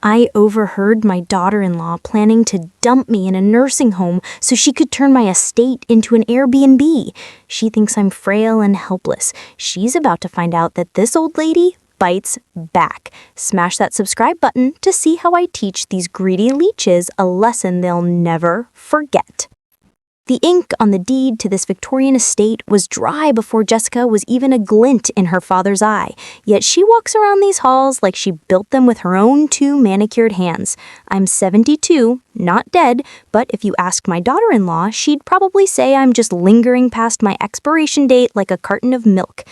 I overheard my daughter-in-law planning to dump me in a nursing home so she could turn my estate into an Airbnb. She thinks I'm frail and helpless. She's about to find out that this old lady bites back. Smash that subscribe button to see how I teach these greedy leeches a lesson they'll never forget. The ink on the deed to this Victorian estate was dry before Jessica was even a glint in her father's eye, yet she walks around these halls like she built them with her own 2 manicured hands. I'm 72, not dead, but if you asked my daughter-in-law, she'd probably say I'm just lingering past my expiration date like a carton of milk.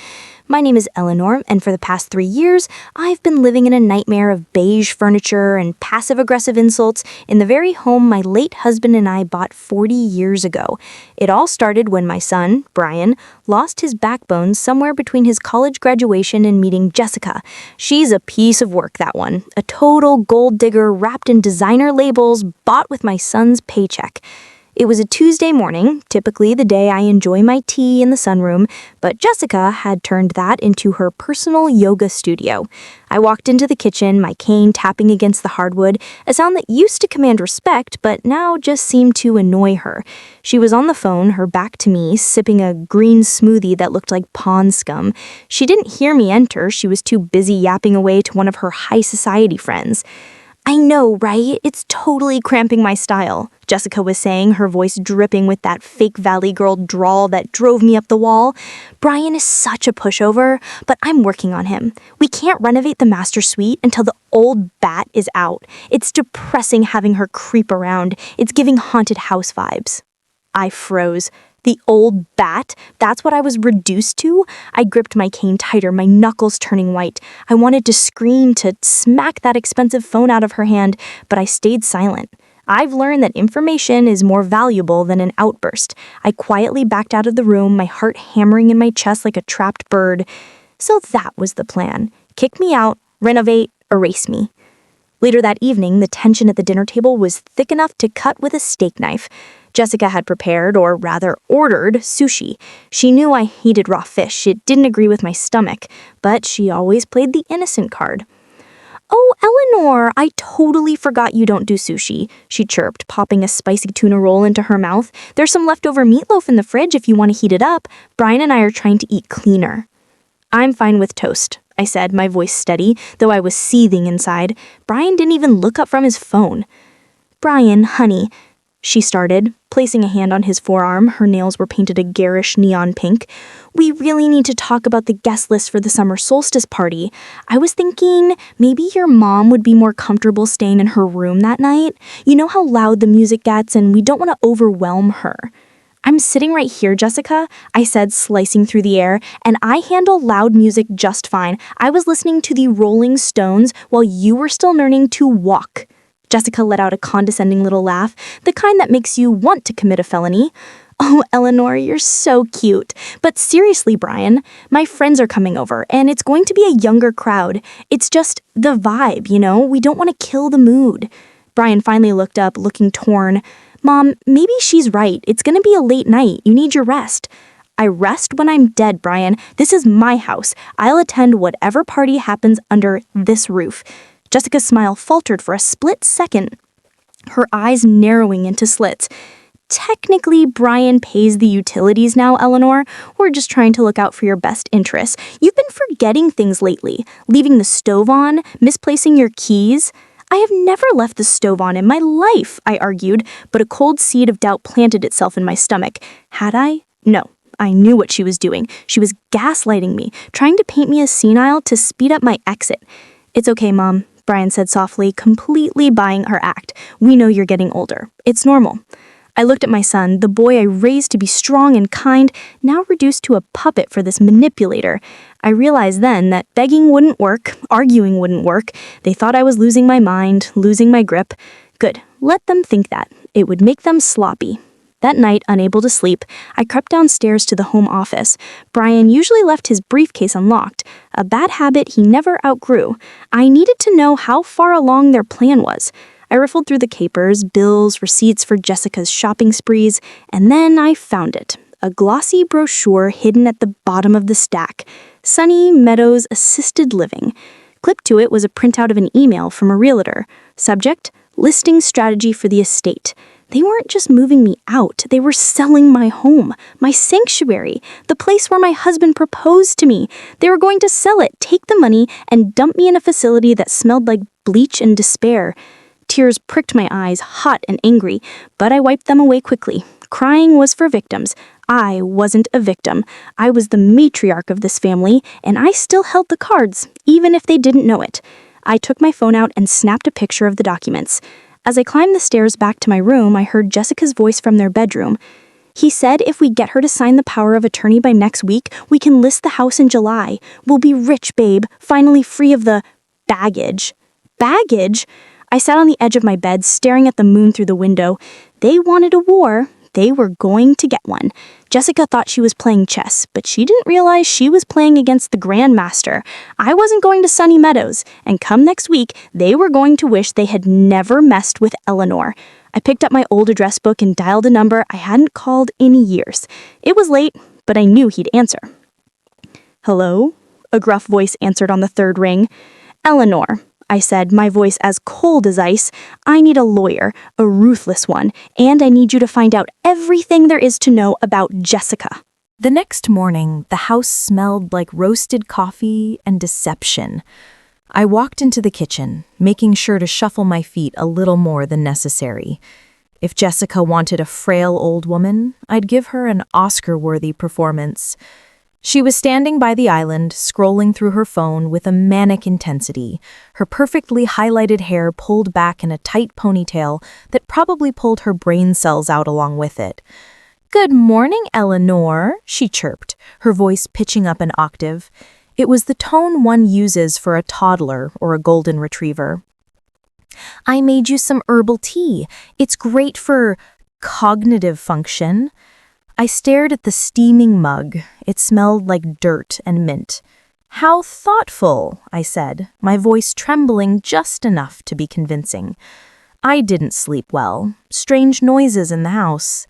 My name is Eleanor, and for the past 3 years, I've been living in a nightmare of beige furniture and passive-aggressive insults in the very home my late husband and I bought 40 years ago. It all started when my son, Brian, lost his backbone somewhere between his college graduation and meeting Jessica. She's a piece of work, that one. A total gold digger wrapped in designer labels bought with my son's paycheck. It was a Tuesday morning, typically the day I enjoy my tea in the sunroom, but Jessica had turned that into her personal yoga studio. I walked into the kitchen, my cane tapping against the hardwood, a sound that used to command respect, but now just seemed to annoy her. She was on the phone, her back to me, sipping a green smoothie that looked like pond scum. She didn't hear me enter, she was too busy yapping away to one of her high society friends. "I know, right? It's totally cramping my style," Jessica was saying, her voice dripping with that fake Valley Girl drawl that drove me up the wall. "Brian is such a pushover, but I'm working on him. We can't renovate the master suite until the old bat is out. It's depressing having her creep around. It's giving haunted house vibes." I froze. The old bat? That's what I was reduced to? I gripped my cane tighter, my knuckles turning white. I wanted to scream, to smack that expensive phone out of her hand, but I stayed silent. I've learned that information is more valuable than an outburst. I quietly backed out of the room, my heart hammering in my chest like a trapped bird. So that was the plan. Kick me out, renovate, erase me. Later that evening, the tension at the dinner table was thick enough to cut with a steak knife. Jessica had prepared, or rather ordered, sushi. She knew I hated raw fish. It didn't agree with my stomach, but she always played the innocent card. "Oh, Eleanor, I totally forgot you don't do sushi," she chirped, popping a spicy tuna roll into her mouth. "There's some leftover meatloaf in the fridge if you want to heat it up. Brian and I are trying to eat cleaner." "I'm fine with toast," I said, my voice steady, though I was seething inside. Brian didn't even look up from his phone. "Brian, honey," she started, placing a hand on his forearm. Her nails were painted a garish neon pink. "We really need to talk about the guest list for the summer solstice party. I was thinking maybe your mom would be more comfortable staying in her room that night. You know how loud the music gets, and we don't want to overwhelm her." "I'm sitting right here, Jessica," I said, slicing through the air, "and I handle loud music just fine. I was listening to the Rolling Stones while you were still learning to walk." Jessica let out a condescending little laugh, the kind that makes you want to commit a felony. "Oh, Eleanor, you're so cute. But seriously, Brian, my friends are coming over, and it's going to be a younger crowd. It's just the vibe, you know? We don't want to kill the mood." Brian finally looked up, looking torn. "Mom, maybe she's right. It's going to be a late night. You need your rest." "I rest when I'm dead, Brian. This is my house. I'll attend whatever party happens under this roof." Jessica's smile faltered for a split second, her eyes narrowing into slits. "Technically, Brian pays the utilities now, Eleanor. We're just trying to look out for your best interests. You've been forgetting things lately, leaving the stove on, misplacing your keys." "I have never left the stove on in my life," I argued, but a cold seed of doubt planted itself in my stomach. Had I? No. I knew what she was doing. She was gaslighting me, trying to paint me as senile to speed up my exit. "It's okay, Mom," Brian said softly, completely buying her act. "We know you're getting older. It's normal." I looked at my son, the boy I raised to be strong and kind, now reduced to a puppet for this manipulator. I realized then that begging wouldn't work, arguing wouldn't work. They thought I was losing my mind, losing my grip. Good, let them think that. It would make them sloppy. That night, unable to sleep, I crept downstairs to the home office. Brian usually left his briefcase unlocked, a bad habit he never outgrew. I needed to know how far along their plan was. I riffled through the capers, bills, receipts for Jessica's shopping sprees, and then I found it. A glossy brochure hidden at the bottom of the stack. Sunny Meadows Assisted Living. Clipped to it was a printout of an email from a realtor. Subject, listing strategy for the estate. They weren't just moving me out, they were selling my home, my sanctuary, the place where my husband proposed to me. They were going to sell it, take the money, and dump me in a facility that smelled like bleach and despair. Tears pricked my eyes, hot and angry, but I wiped them away quickly. Crying was for victims. I wasn't a victim. I was the matriarch of this family, and I still held the cards, even if they didn't know it. I took my phone out and snapped a picture of the documents. As I climbed the stairs back to my room, I heard Jessica's voice from their bedroom. He said if we get her to sign the power of attorney by next week, we can list the house in July. We'll be rich, babe, finally free of the baggage. Baggage? I sat on the edge of my bed, staring at the moon through the window. They wanted a war. They were going to get one. Jessica thought she was playing chess, but she didn't realize she was playing against the Grandmaster. I wasn't going to Sunny Meadows, and come next week, they were going to wish they had never messed with Eleanor. I picked up my old address book and dialed a number I hadn't called in years. It was late, but I knew he'd answer. "Hello?" A gruff voice answered on the third ring. "Eleanor," I said, my voice as cold as ice. "I need a lawyer, a ruthless one, and I need you to find out everything there is to know about Jessica." The next morning, the house smelled like roasted coffee and deception. I walked into the kitchen, making sure to shuffle my feet a little more than necessary. If Jessica wanted a frail old woman, I'd give her an Oscar-worthy performance. She was standing by the island, scrolling through her phone with a manic intensity, her perfectly highlighted hair pulled back in a tight ponytail that probably pulled her brain cells out along with it. "Good morning, Eleanor," she chirped, her voice pitching up an octave. It was the tone one uses for a toddler or a golden retriever. "I made you some herbal tea. It's great for cognitive function." I stared at the steaming mug. It smelled like dirt and mint. "How thoughtful," I said, my voice trembling just enough to be convincing. I didn't sleep well. Strange noises in the house.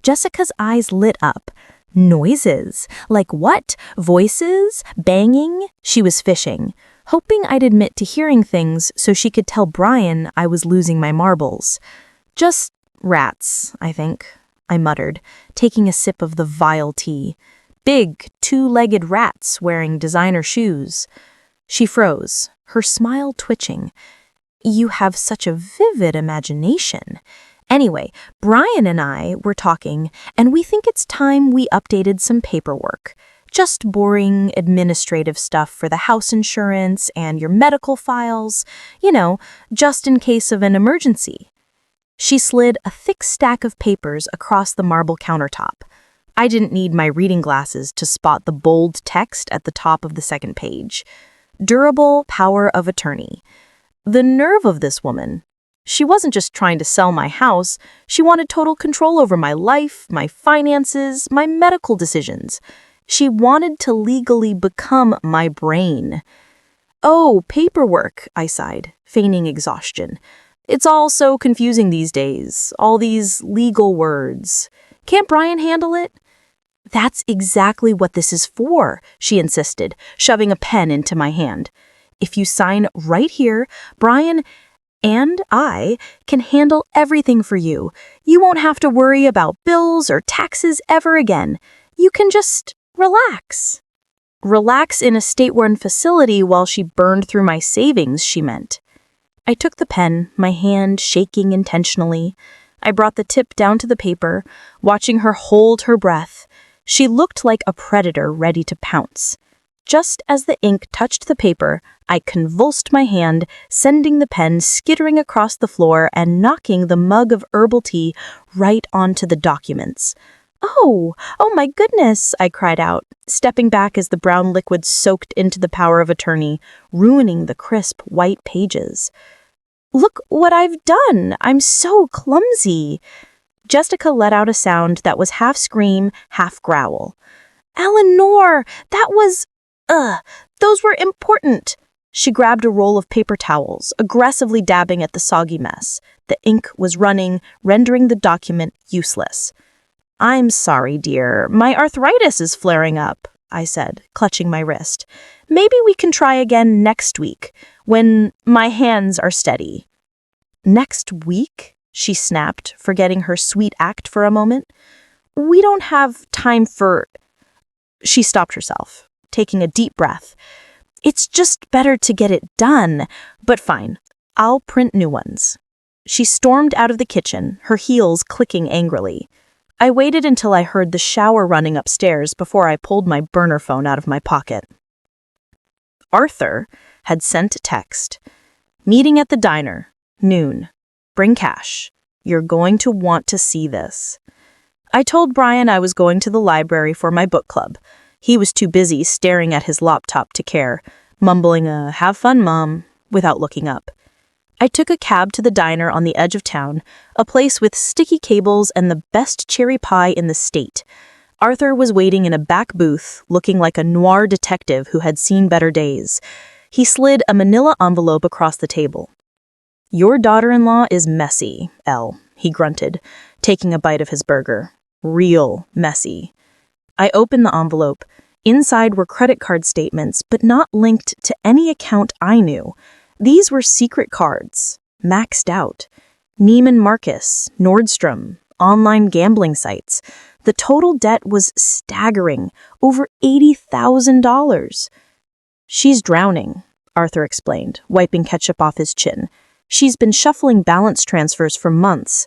Jessica's eyes lit up. Noises? Like what? Voices? Banging? She was fishing, hoping I'd admit to hearing things so she could tell Brian I was losing my marbles. "Just rats, I think," I muttered, taking a sip of the vile tea. "Big, two-legged rats wearing designer shoes." She froze, her smile twitching. "You have such a vivid imagination." Anyway, Brian and I were talking, and we think it's time we updated some paperwork. Just boring administrative stuff for the house insurance and your medical files, just in case of an emergency. She slid a thick stack of papers across the marble countertop. I didn't need my reading glasses to spot the bold text at the top of the second page. Durable power of attorney. The nerve of this woman. She wasn't just trying to sell my house, she wanted total control over my life, my finances, my medical decisions. She wanted to legally become my brain. "Oh, paperwork," I sighed, feigning exhaustion. "It's all so confusing these days, all these legal words. Can't Brian handle it?" "That's exactly what this is for," she insisted, shoving a pen into my hand. "If you sign right here, Brian and I can handle everything for you. You won't have to worry about bills or taxes ever again. You can just relax." Relax in a state-run facility while she burned through my savings, she meant. I took the pen, my hand shaking intentionally. I brought the tip down to the paper, watching her hold her breath. She looked like a predator ready to pounce. Just as the ink touched the paper, I convulsed my hand, sending the pen skittering across the floor and knocking the mug of herbal tea right onto the documents. Oh my goodness," I cried out, stepping back as the brown liquid soaked into the power of attorney, ruining the crisp white pages. "Look what I've done! I'm so clumsy." Jessica let out a sound that was half scream, half growl. "Eleanor, those were important." She grabbed a roll of paper towels, aggressively dabbing at the soggy mess. The ink was running, rendering the document useless. "I'm sorry, dear. My arthritis is flaring up." I said, clutching my wrist. Maybe we can try again next week, when my hands are steady. Next week? She snapped, forgetting her sweet act for a moment. We don't have time for... She stopped herself, taking a deep breath. It's just better to get it done, but fine, I'll print new ones. She stormed out of the kitchen, her heels clicking angrily. I waited until I heard the shower running upstairs before I pulled my burner phone out of my pocket. Arthur had sent a text. Meeting at the diner, noon. Bring cash. You're going to want to see this. I told Brian I was going to the library for my book club. He was too busy staring at his laptop to care, mumbling a "have fun, Mom," without looking up. I took a cab to the diner on the edge of town, a place with sticky cables and the best cherry pie in the state. Arthur was waiting in a back booth, looking like a noir detective who had seen better days. He slid a manila envelope across the table. Your daughter-in-law is messy, Elle, he grunted, taking a bite of his burger. Real messy. I opened the envelope. Inside were credit card statements, but not linked to any account I knew. These were secret cards, maxed out. Neiman Marcus, Nordstrom, online gambling sites. The total debt was staggering, over $80,000. She's drowning, Arthur explained, wiping ketchup off his chin. She's been shuffling balance transfers for months,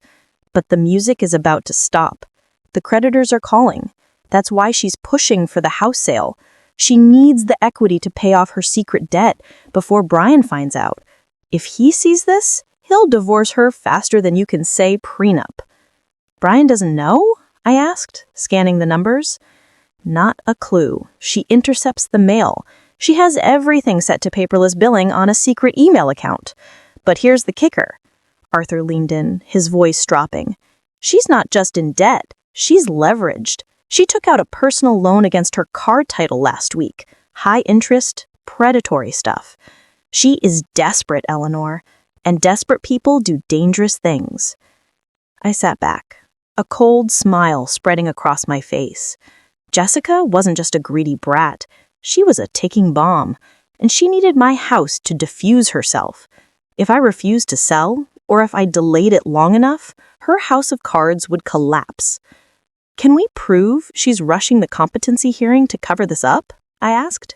but the music is about to stop. The creditors are calling. That's why she's pushing for the house sale. She needs the equity to pay off her secret debt before Brian finds out. If he sees this, he'll divorce her faster than you can say prenup. Brian doesn't know? I asked, scanning the numbers. Not a clue. She intercepts the mail. She has everything set to paperless billing on a secret email account. But here's the kicker. Arthur leaned in, his voice dropping. She's not just in debt. She's leveraged. She took out a personal loan against her car title last week. High interest, predatory stuff. She is desperate, Eleanor, and desperate people do dangerous things. I sat back, a cold smile spreading across my face. Jessica wasn't just a greedy brat. She was a ticking bomb, and she needed my house to defuse herself. If I refused to sell, or if I delayed it long enough, her house of cards would collapse. Can we prove she's rushing the competency hearing to cover this up? I asked.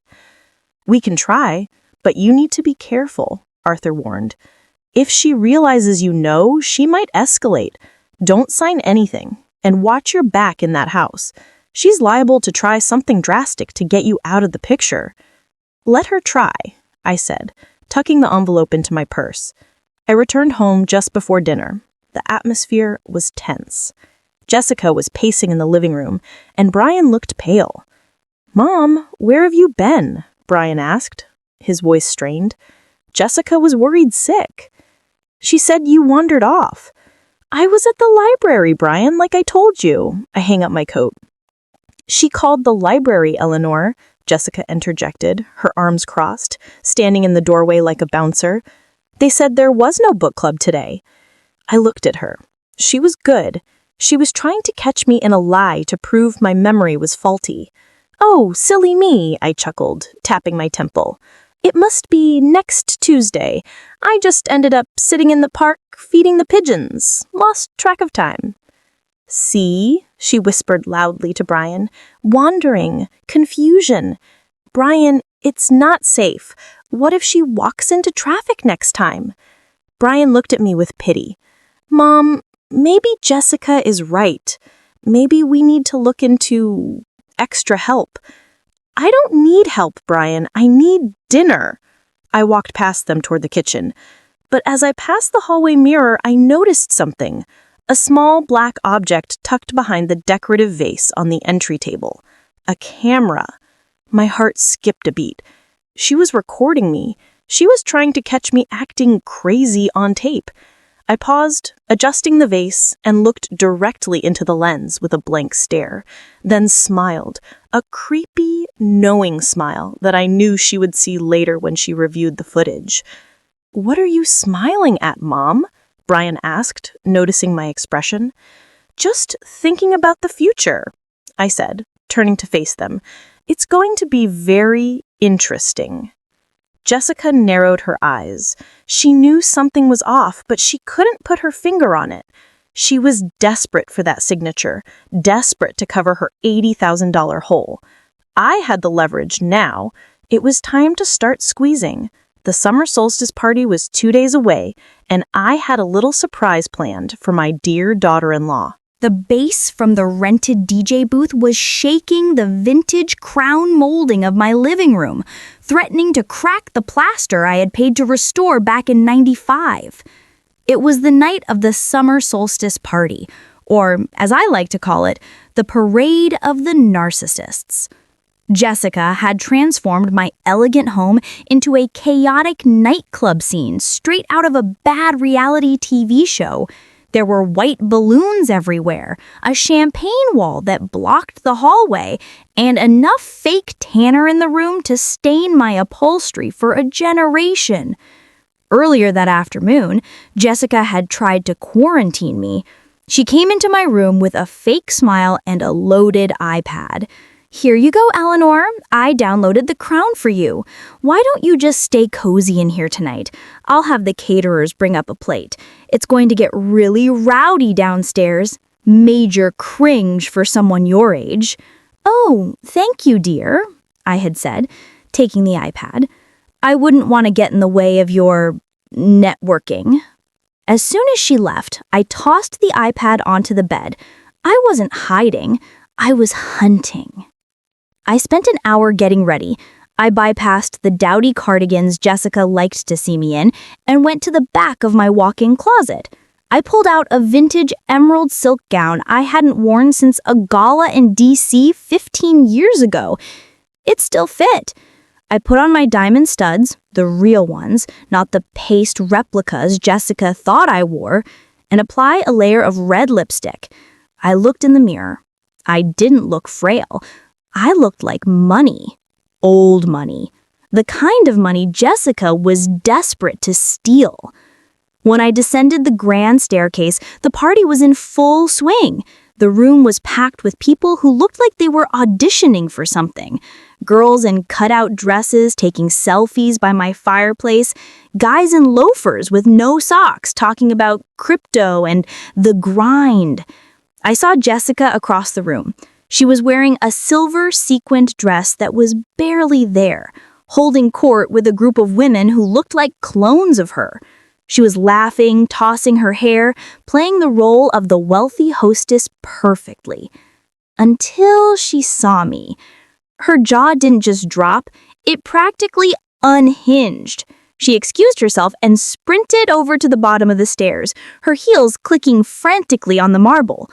We can try, but you need to be careful, Arthur warned. If she realizes you know, she might escalate. Don't sign anything, and watch your back in that house. She's liable to try something drastic to get you out of the picture. Let her try, I said, tucking the envelope into my purse. I returned home just before dinner. The atmosphere was tense. Jessica was pacing in the living room, and Brian looked pale. Mom, where have you been? Brian asked, his voice strained. Jessica was worried sick. She said you wandered off. I was at the library, Brian, like I told you. I hang up my coat. She called the library, Eleanor, Jessica interjected, her arms crossed, standing in the doorway like a bouncer. They said there was no book club today. I looked at her. She was good. She was trying to catch me in a lie to prove my memory was faulty. Oh, silly me, I chuckled, tapping my temple. It must be next Tuesday. I just ended up sitting in the park feeding the pigeons. Lost track of time. See, she whispered loudly to Brian. Wandering, confusion. Brian, it's not safe. What if she walks into traffic next time? Brian looked at me with pity. Mom, maybe Jessica is right. Maybe we need to look into extra help. I don't need help, Brian. I need dinner. I walked past them toward the kitchen. But as I passed the hallway mirror, I noticed something. A small black object tucked behind the decorative vase on the entry table. A camera. My heart skipped a beat. She was recording me. She was trying to catch me acting crazy on tape. I paused, adjusting the vase, and looked directly into the lens with a blank stare, then smiled, a creepy, knowing smile that I knew she would see later when she reviewed the footage. What are you smiling at, Mom? Brian asked, noticing my expression. Just thinking about the future, I said, turning to face them. It's going to be very interesting. Jessica narrowed her eyes. She knew something was off, but she couldn't put her finger on it. She was desperate for that signature, desperate to cover her $80,000 hole. I had the leverage now. It was time to start squeezing. The summer solstice party was 2 days away, and I had a little surprise planned for my dear daughter-in-law. The bass from the rented DJ booth was shaking the vintage crown molding of my living room, threatening to crack the plaster I had paid to restore back in '95. It was the night of the summer solstice party, or, as I like to call it, the parade of the narcissists. Jessica had transformed my elegant home into a chaotic nightclub scene straight out of a bad reality TV show. There were white balloons everywhere, a champagne wall that blocked the hallway, and enough fake tanner in the room to stain my upholstery for a generation. Earlier that afternoon, Jessica had tried to quarantine me. She came into my room with a fake smile and a loaded iPad. "Here you go, Eleanor. I downloaded The Crown for you. Why don't you just stay cozy in here tonight? I'll have the caterers bring up a plate. It's going to get really rowdy downstairs. Major cringe for someone your age." "Oh, thank you, dear," I had said, taking the iPad. "I wouldn't want to get in the way of your networking." As soon as she left, I tossed the iPad onto the bed. I wasn't hiding. I was hunting. I spent an hour getting ready. I bypassed the dowdy cardigans Jessica liked to see me in and went to the back of my walk-in closet. I pulled out a vintage emerald silk gown I hadn't worn since a gala in DC 15 years ago. It still fit. I put on my diamond studs, the real ones, not the paste replicas Jessica thought I wore, and apply a layer of red lipstick. I looked in the mirror. I didn't look frail. I looked like money. Old money. The kind of money Jessica was desperate to steal. When I descended the grand staircase, the party was in full swing. The room was packed with people who looked like they were auditioning for something. Girls in cutout dresses taking selfies by my fireplace, guys in loafers with no socks talking about crypto and the grind. I saw Jessica across the room. She was wearing a silver sequined dress that was barely there, holding court with a group of women who looked like clones of her. She was laughing, tossing her hair, playing the role of the wealthy hostess perfectly. Until she saw me. Her jaw didn't just drop, it practically unhinged. She excused herself and sprinted over to the bottom of the stairs, her heels clicking frantically on the marble.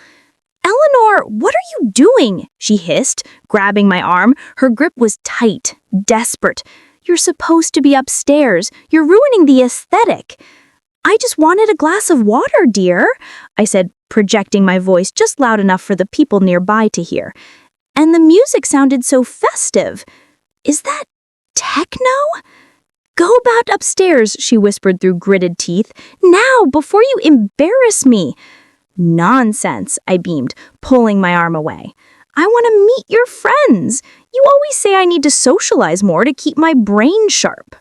"Eleanor, what are you doing?" she hissed, grabbing my arm. Her grip was tight, desperate. "You're supposed to be upstairs. You're ruining the aesthetic." "I just wanted a glass of water, dear," I said, projecting my voice just loud enough for the people nearby to hear. "And the music sounded so festive. Is that techno?" "Go back upstairs," she whispered through gritted teeth. "Now, before you embarrass me." "Nonsense," I beamed, pulling my arm away. "I want to meet your friends. You always say I need to socialize more to keep my brain sharp."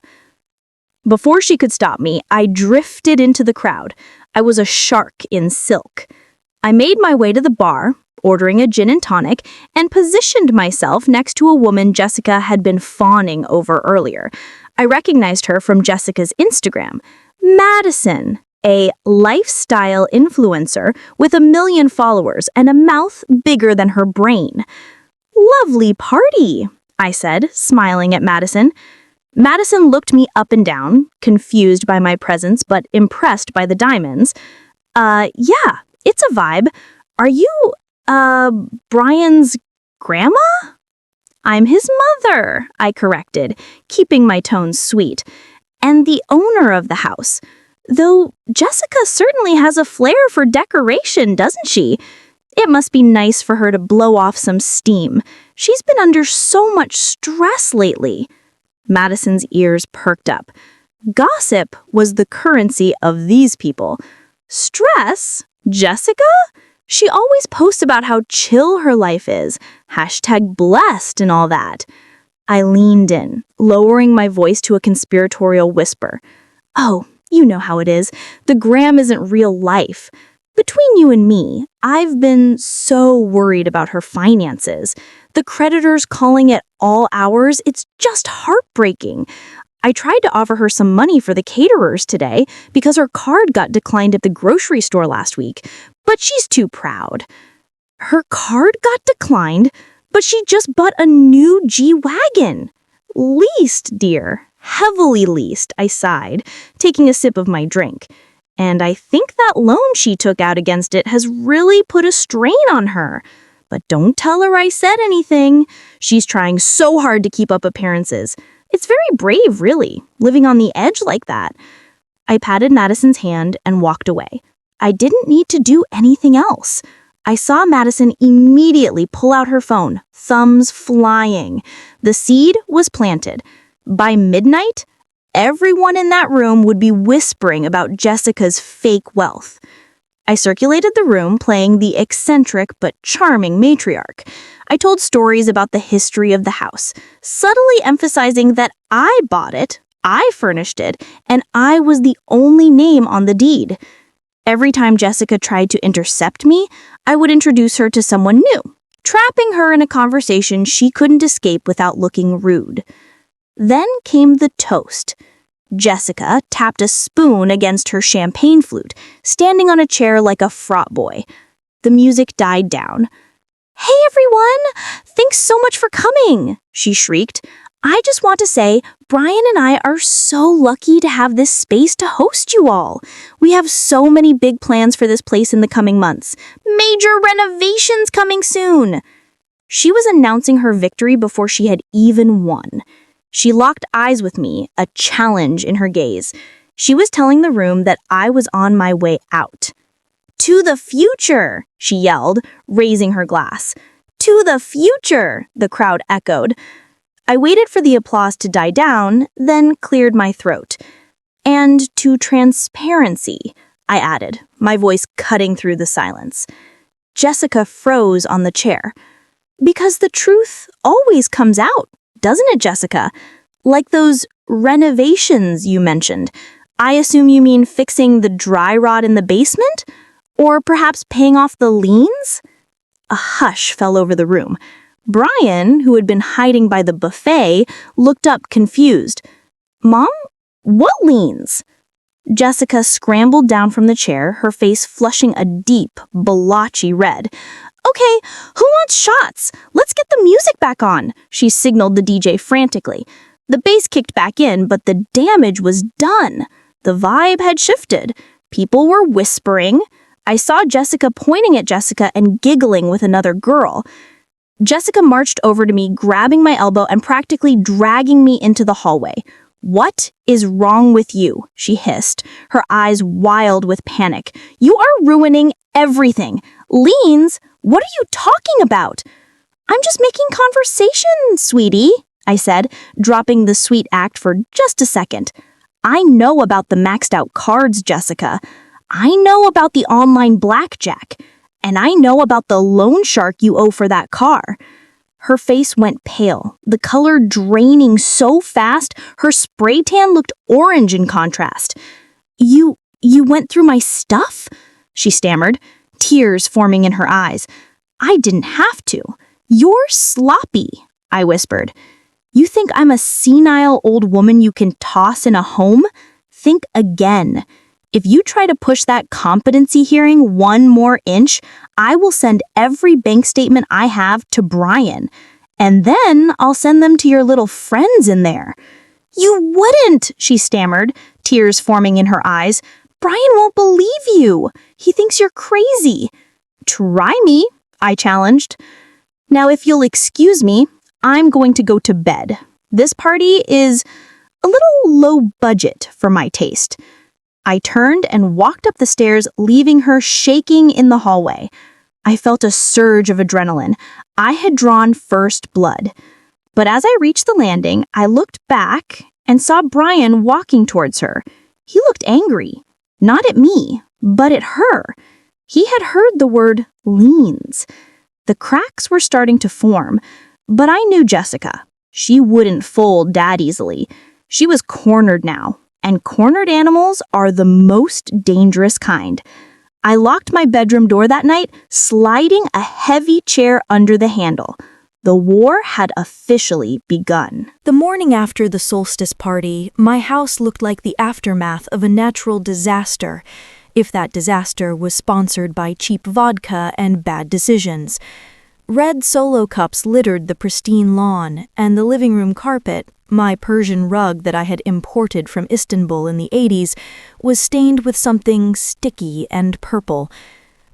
Before she could stop me, I drifted into the crowd. I was a shark in silk. I made my way to the bar, ordering a gin and tonic, and positioned myself next to a woman Jessica had been fawning over earlier. I recognized her from Jessica's Instagram. Madison, a lifestyle influencer with 1 million followers and a mouth bigger than her brain. "Lovely party," I said, smiling at Madison. Madison looked me up and down, confused by my presence but impressed by the diamonds. Yeah, it's a vibe. Are you, Brian's grandma?" "I'm his mother," I corrected, keeping my tone sweet. "And the owner of the house. Though Jessica certainly has a flair for decoration, doesn't she? It must be nice for her to blow off some steam. She's been under so much stress lately." Madison's ears perked up. Gossip was the currency of these people. Stress? Jessica? She always posts about how chill her life is, #blessed and all that. I leaned in, lowering my voice to a conspiratorial whisper. Oh, you know how it is. The gram isn't real life. Between you and me, I've been so worried about her finances. The creditors calling at all hours, it's just heartbreaking. I tried to offer her some money for the caterers today because her card got declined at the grocery store last week, but she's too proud. Her card got declined, but she just bought a new G-Wagon. Leased, dear. Heavily leased, I sighed, taking a sip of my drink. And I think that loan she took out against it has really put a strain on her. But don't tell her I said anything. She's trying so hard to keep up appearances. It's very brave, really, living on the edge like that. I patted Madison's hand and walked away. I didn't need to do anything else. I saw Madison immediately pull out her phone, thumbs flying. The seed was planted. By midnight, everyone in that room would be whispering about Jessica's fake wealth. I circulated the room playing the eccentric but charming matriarch. I told stories about the history of the house, subtly emphasizing that I bought it, I furnished it, and I was the only name on the deed. Every time Jessica tried to intercept me, I would introduce her to someone new, trapping her in a conversation she couldn't escape without looking rude. Then came the toast. Jessica tapped a spoon against her champagne flute, standing on a chair like a frat boy. The music died down. "Hey everyone! Thanks so much for coming!" she shrieked. "I just want to say, Brian and I are so lucky to have this space to host you all. We have so many big plans for this place in the coming months. Major renovations coming soon!" She was announcing her victory before she had even won. She locked eyes with me, a challenge in her gaze. She was telling the room that I was on my way out. "To the future," she yelled, raising her glass. "To the future," the crowd echoed. I waited for the applause to die down, then cleared my throat. "And to transparency," I added, my voice cutting through the silence. Jessica froze on the chair. "Because the truth always comes out, doesn't it, Jessica? Like those renovations you mentioned. I assume you mean fixing the dry rot in the basement? Or perhaps paying off the liens?" A hush fell over the room. Brian, who had been hiding by the buffet, looked up confused. "Mom? What liens?" Jessica scrambled down from the chair, her face flushing a deep, blotchy red. "Okay, who wants shots? Let's get the music back on," she signaled the DJ frantically. The bass kicked back in, but the damage was done. The vibe had shifted. People were whispering. I saw Jessica pointing at Jessica and giggling with another girl. Jessica marched over to me, grabbing my elbow and practically dragging me into the hallway. "What is wrong with you?" she hissed, her eyes wild with panic. "You are ruining everything. Liens? What are you talking about?" "I'm just making conversation, sweetie," I said, dropping the sweet act for just a second. "I know about the maxed out cards, Jessica. I know about the online blackjack. And I know about the loan shark you owe for that car." Her face went pale, the color draining so fast her spray tan looked orange in contrast. You went through my stuff?" she stammered, tears forming in her eyes. "I didn't have to. You're sloppy," I whispered. "You think I'm a senile old woman you can toss in a home? Think again. If you try to push that competency hearing one more inch, I will send every bank statement I have to Brian. And then I'll send them to your little friends in there." "You wouldn't," she stammered, tears forming in her eyes. "Brian won't believe you. He thinks you're crazy." "Try me," I challenged. "Now, if you'll excuse me, I'm going to go to bed. This party is a little low budget for my taste." I turned and walked up the stairs, leaving her shaking in the hallway. I felt a surge of adrenaline. I had drawn first blood. But as I reached the landing, I looked back and saw Brian walking towards her. He looked angry, not at me, but at her. He had heard the word liens. The cracks were starting to form, but I knew Jessica. She wouldn't fold that easily. She was cornered now, and cornered animals are the most dangerous kind. I locked my bedroom door that night, sliding a heavy chair under the handle. The war had officially begun. The morning after the solstice party, my house looked like the aftermath of a natural disaster, if that disaster was sponsored by cheap vodka and bad decisions. Red Solo cups littered the pristine lawn, and the living room carpet, my Persian rug that I had imported from Istanbul in the 80s, was stained with something sticky and purple.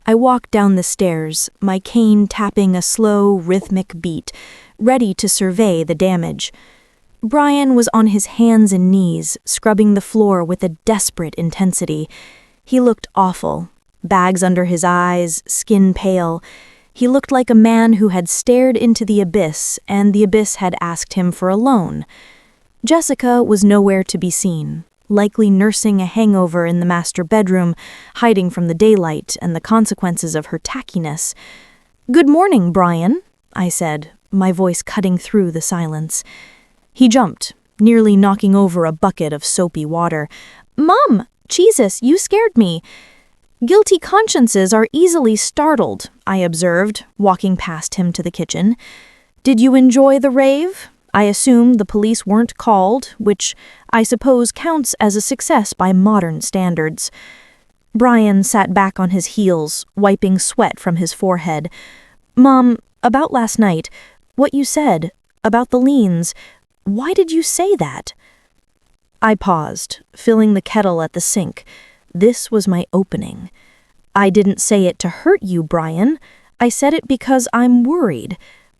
I walked down the stairs, my cane tapping a slow, rhythmic beat, ready to survey the damage. Brian was on his hands and knees, scrubbing the floor with a desperate intensity. He looked awful, bags under his eyes, skin pale. He looked like a man who had stared into the abyss, and the abyss had asked him for a loan. Jessica was nowhere to be seen, likely nursing a hangover in the master bedroom, hiding from the daylight and the consequences of her tackiness. "Good morning, Brian," I said, my voice cutting through the silence. He jumped, nearly knocking over a bucket of soapy water. "Mom, Jesus, you scared me." "Guilty consciences are easily startled," I observed, walking past him to the kitchen. "Did you enjoy the rave? I assume the police weren't called, which I suppose counts as a success by modern standards." Brian sat back on his heels, wiping sweat from his forehead. "Mom, about last night, what you said, about the liens, why did you say that?" I paused, filling the kettle at the sink. This was my opening. "I didn't say it to hurt you, Brian. I said it because I'm worried.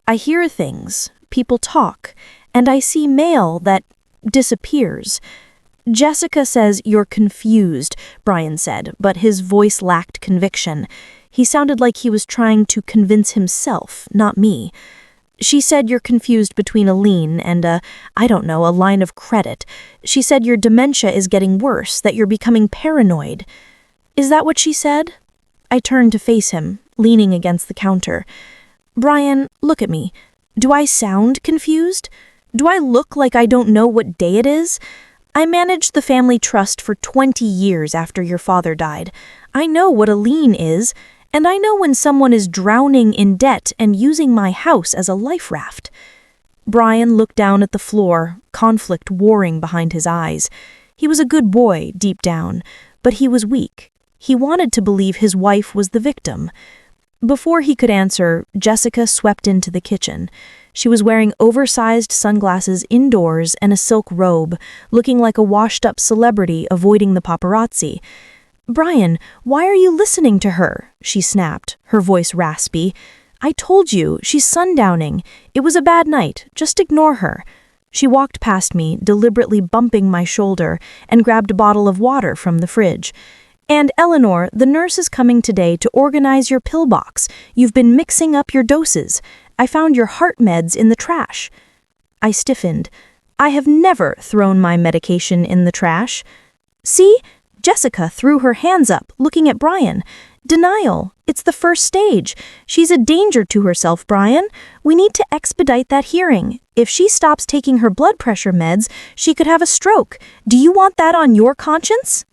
I hear things, people talk, and I see mail that disappears." "Jessica says you're confused," Brian said, but his voice lacked conviction. He sounded like he was trying to convince himself, not me. "She said you're confused between a lien and a line of credit. She said your dementia is getting worse, that you're becoming paranoid." "Is that what she said?" I turned to face him, leaning against the counter. "Brian, look at me. Do I sound confused? Do I look like I don't know what day it is? I managed the family trust for 20 years after your father died. I know what a lien is, and I know when someone is drowning in debt and using my house as a life raft." Brian looked down at the floor, conflict warring behind his eyes. He was a good boy, deep down, but he was weak. He wanted to believe his wife was the victim. Before he could answer, Jessica swept into the kitchen. She was wearing oversized sunglasses indoors and a silk robe, looking like a washed-up celebrity avoiding the paparazzi. "Brian, why are you listening to her?" she snapped, her voice raspy. "I told you, she's sundowning. It was a bad night. Just ignore her." She walked past me, deliberately bumping my shoulder, and grabbed a bottle of water from the fridge. "And Eleanor, the nurse is coming today to organize your pill box. You've been mixing up your doses. I found your heart meds in the trash." I stiffened. I have never thrown my medication in the trash. "See?" Jessica threw her hands up, looking at Brian. "Denial. It's the first stage. She's a danger to herself, Brian. We need to expedite that hearing. If she stops taking her blood pressure meds, she could have a stroke. Do you want that on your conscience?"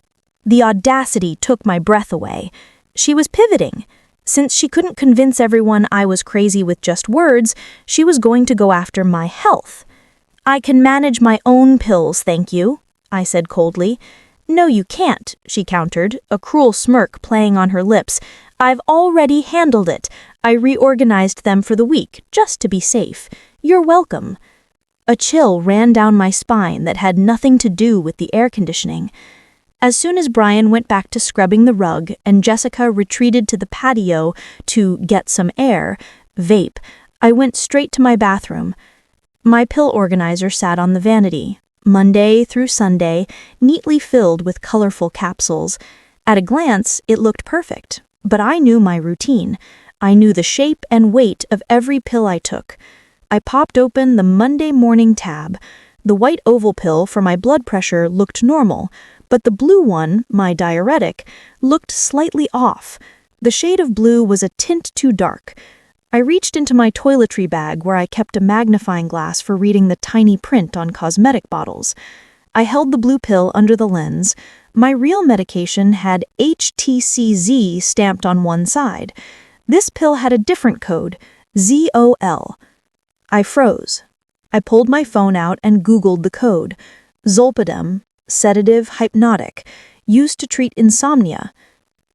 The audacity took my breath away. She was pivoting. Since she couldn't convince everyone I was crazy with just words, she was going to go after my health. "I can manage my own pills, thank you," I said coldly. "No, you can't," she countered, a cruel smirk playing on her lips. "I've already handled it. I reorganized them for the week, just to be safe. You're welcome." A chill ran down my spine that had nothing to do with the air conditioning. As soon as Brian went back to scrubbing the rug and Jessica retreated to the patio to get some air, vape, I went straight to my bathroom. My pill organizer sat on the vanity, Monday through Sunday, neatly filled with colorful capsules. At a glance, it looked perfect, but I knew my routine. I knew the shape and weight of every pill I took. I popped open the Monday morning tab. The white oval pill for my blood pressure looked normal, but the blue one, my diuretic, looked slightly off. The shade of blue was a tint too dark. I reached into my toiletry bag where I kept a magnifying glass for reading the tiny print on cosmetic bottles. I held the blue pill under the lens. My real medication had HTCZ stamped on one side. This pill had a different code, ZOL. I froze. I pulled my phone out and Googled the code. Zolpidem, sedative, hypnotic, used to treat insomnia.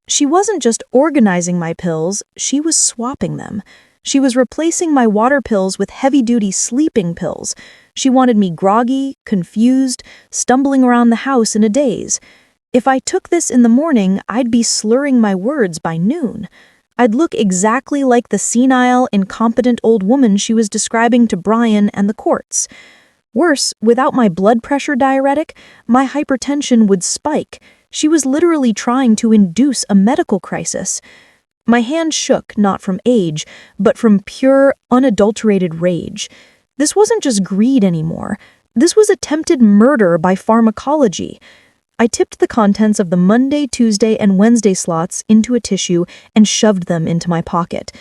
She wasn't just organizing my pills, she was swapping them. She was replacing my water pills with heavy-duty sleeping pills. She wanted me groggy, confused, stumbling around the house in a daze. If I took this in the morning, I'd be slurring my words by noon. I'd look exactly like the senile, incompetent old woman she was describing to Brian and the courts. Worse, without my blood pressure diuretic, my hypertension would spike. She was literally trying to induce a medical crisis. My hand shook not from age, but from pure, unadulterated rage. This wasn't just greed anymore. This was attempted murder by pharmacology. I tipped the contents of the Monday, Tuesday, and Wednesday slots into a tissue and shoved them into my pocket.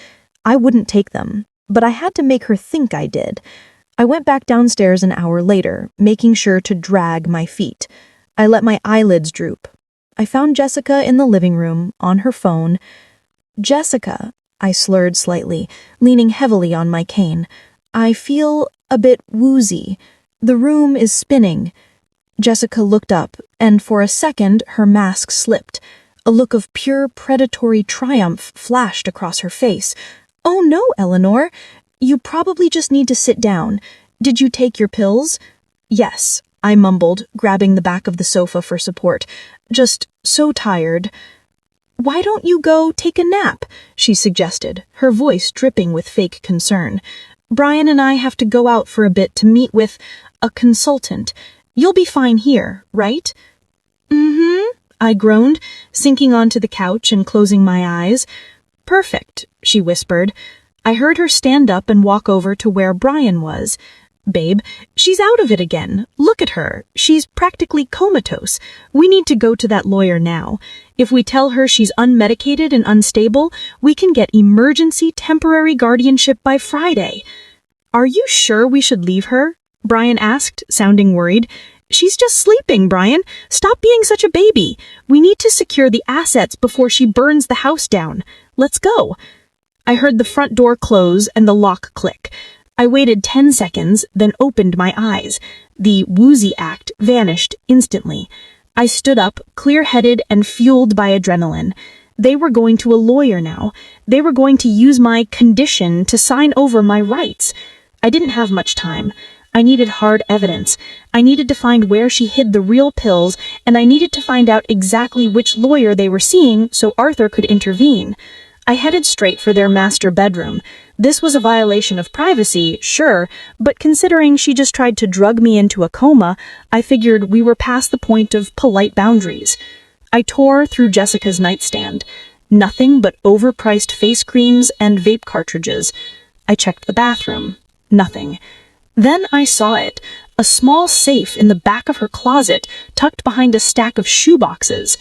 I wouldn't take them, but I had to make her think I did. I went back downstairs an hour later, making sure to drag my feet. I let my eyelids droop. I found Jessica in the living room, on her phone. "Jessica," I slurred slightly, leaning heavily on my cane. "I feel a bit woozy. The room is spinning." Jessica looked up, and for a second her mask slipped. A look of pure predatory triumph flashed across her face. "Oh no, Eleanor. You probably just need to sit down. Did you take your pills?" "Yes," I mumbled, grabbing the back of the sofa for support. "Just so tired." "Why don't you go take a nap?" she suggested, her voice dripping with fake concern. "Brian and I have to go out for a bit to meet with a consultant. You'll be fine here, right?" "Mm-hmm," I groaned, sinking onto the couch and closing my eyes. "Perfect," she whispered. I heard her stand up and walk over to where Brian was. "Babe, she's out of it again. Look at her. She's practically comatose. We need to go to that lawyer now. If we tell her she's unmedicated and unstable, we can get emergency temporary guardianship by Friday." "Are you sure we should leave her?" Brian asked, sounding worried. "She's just sleeping, Brian. Stop being such a baby. We need to secure the assets before she burns the house down. Let's go." I heard the front door close and the lock click. I waited 10 seconds, then opened my eyes. The woozy act vanished instantly. I stood up, clear-headed and fueled by adrenaline. They were going to a lawyer now. They were going to use my condition to sign over my rights. I didn't have much time. I needed hard evidence. I needed to find where she hid the real pills, and I needed to find out exactly which lawyer they were seeing so Arthur could intervene. I headed straight for their master bedroom. This was a violation of privacy, sure, but considering she just tried to drug me into a coma, I figured we were past the point of polite boundaries. I tore through Jessica's nightstand. Nothing but overpriced face creams and vape cartridges. I checked the bathroom. Nothing. Then I saw it, a small safe in the back of her closet, tucked behind a stack of shoeboxes.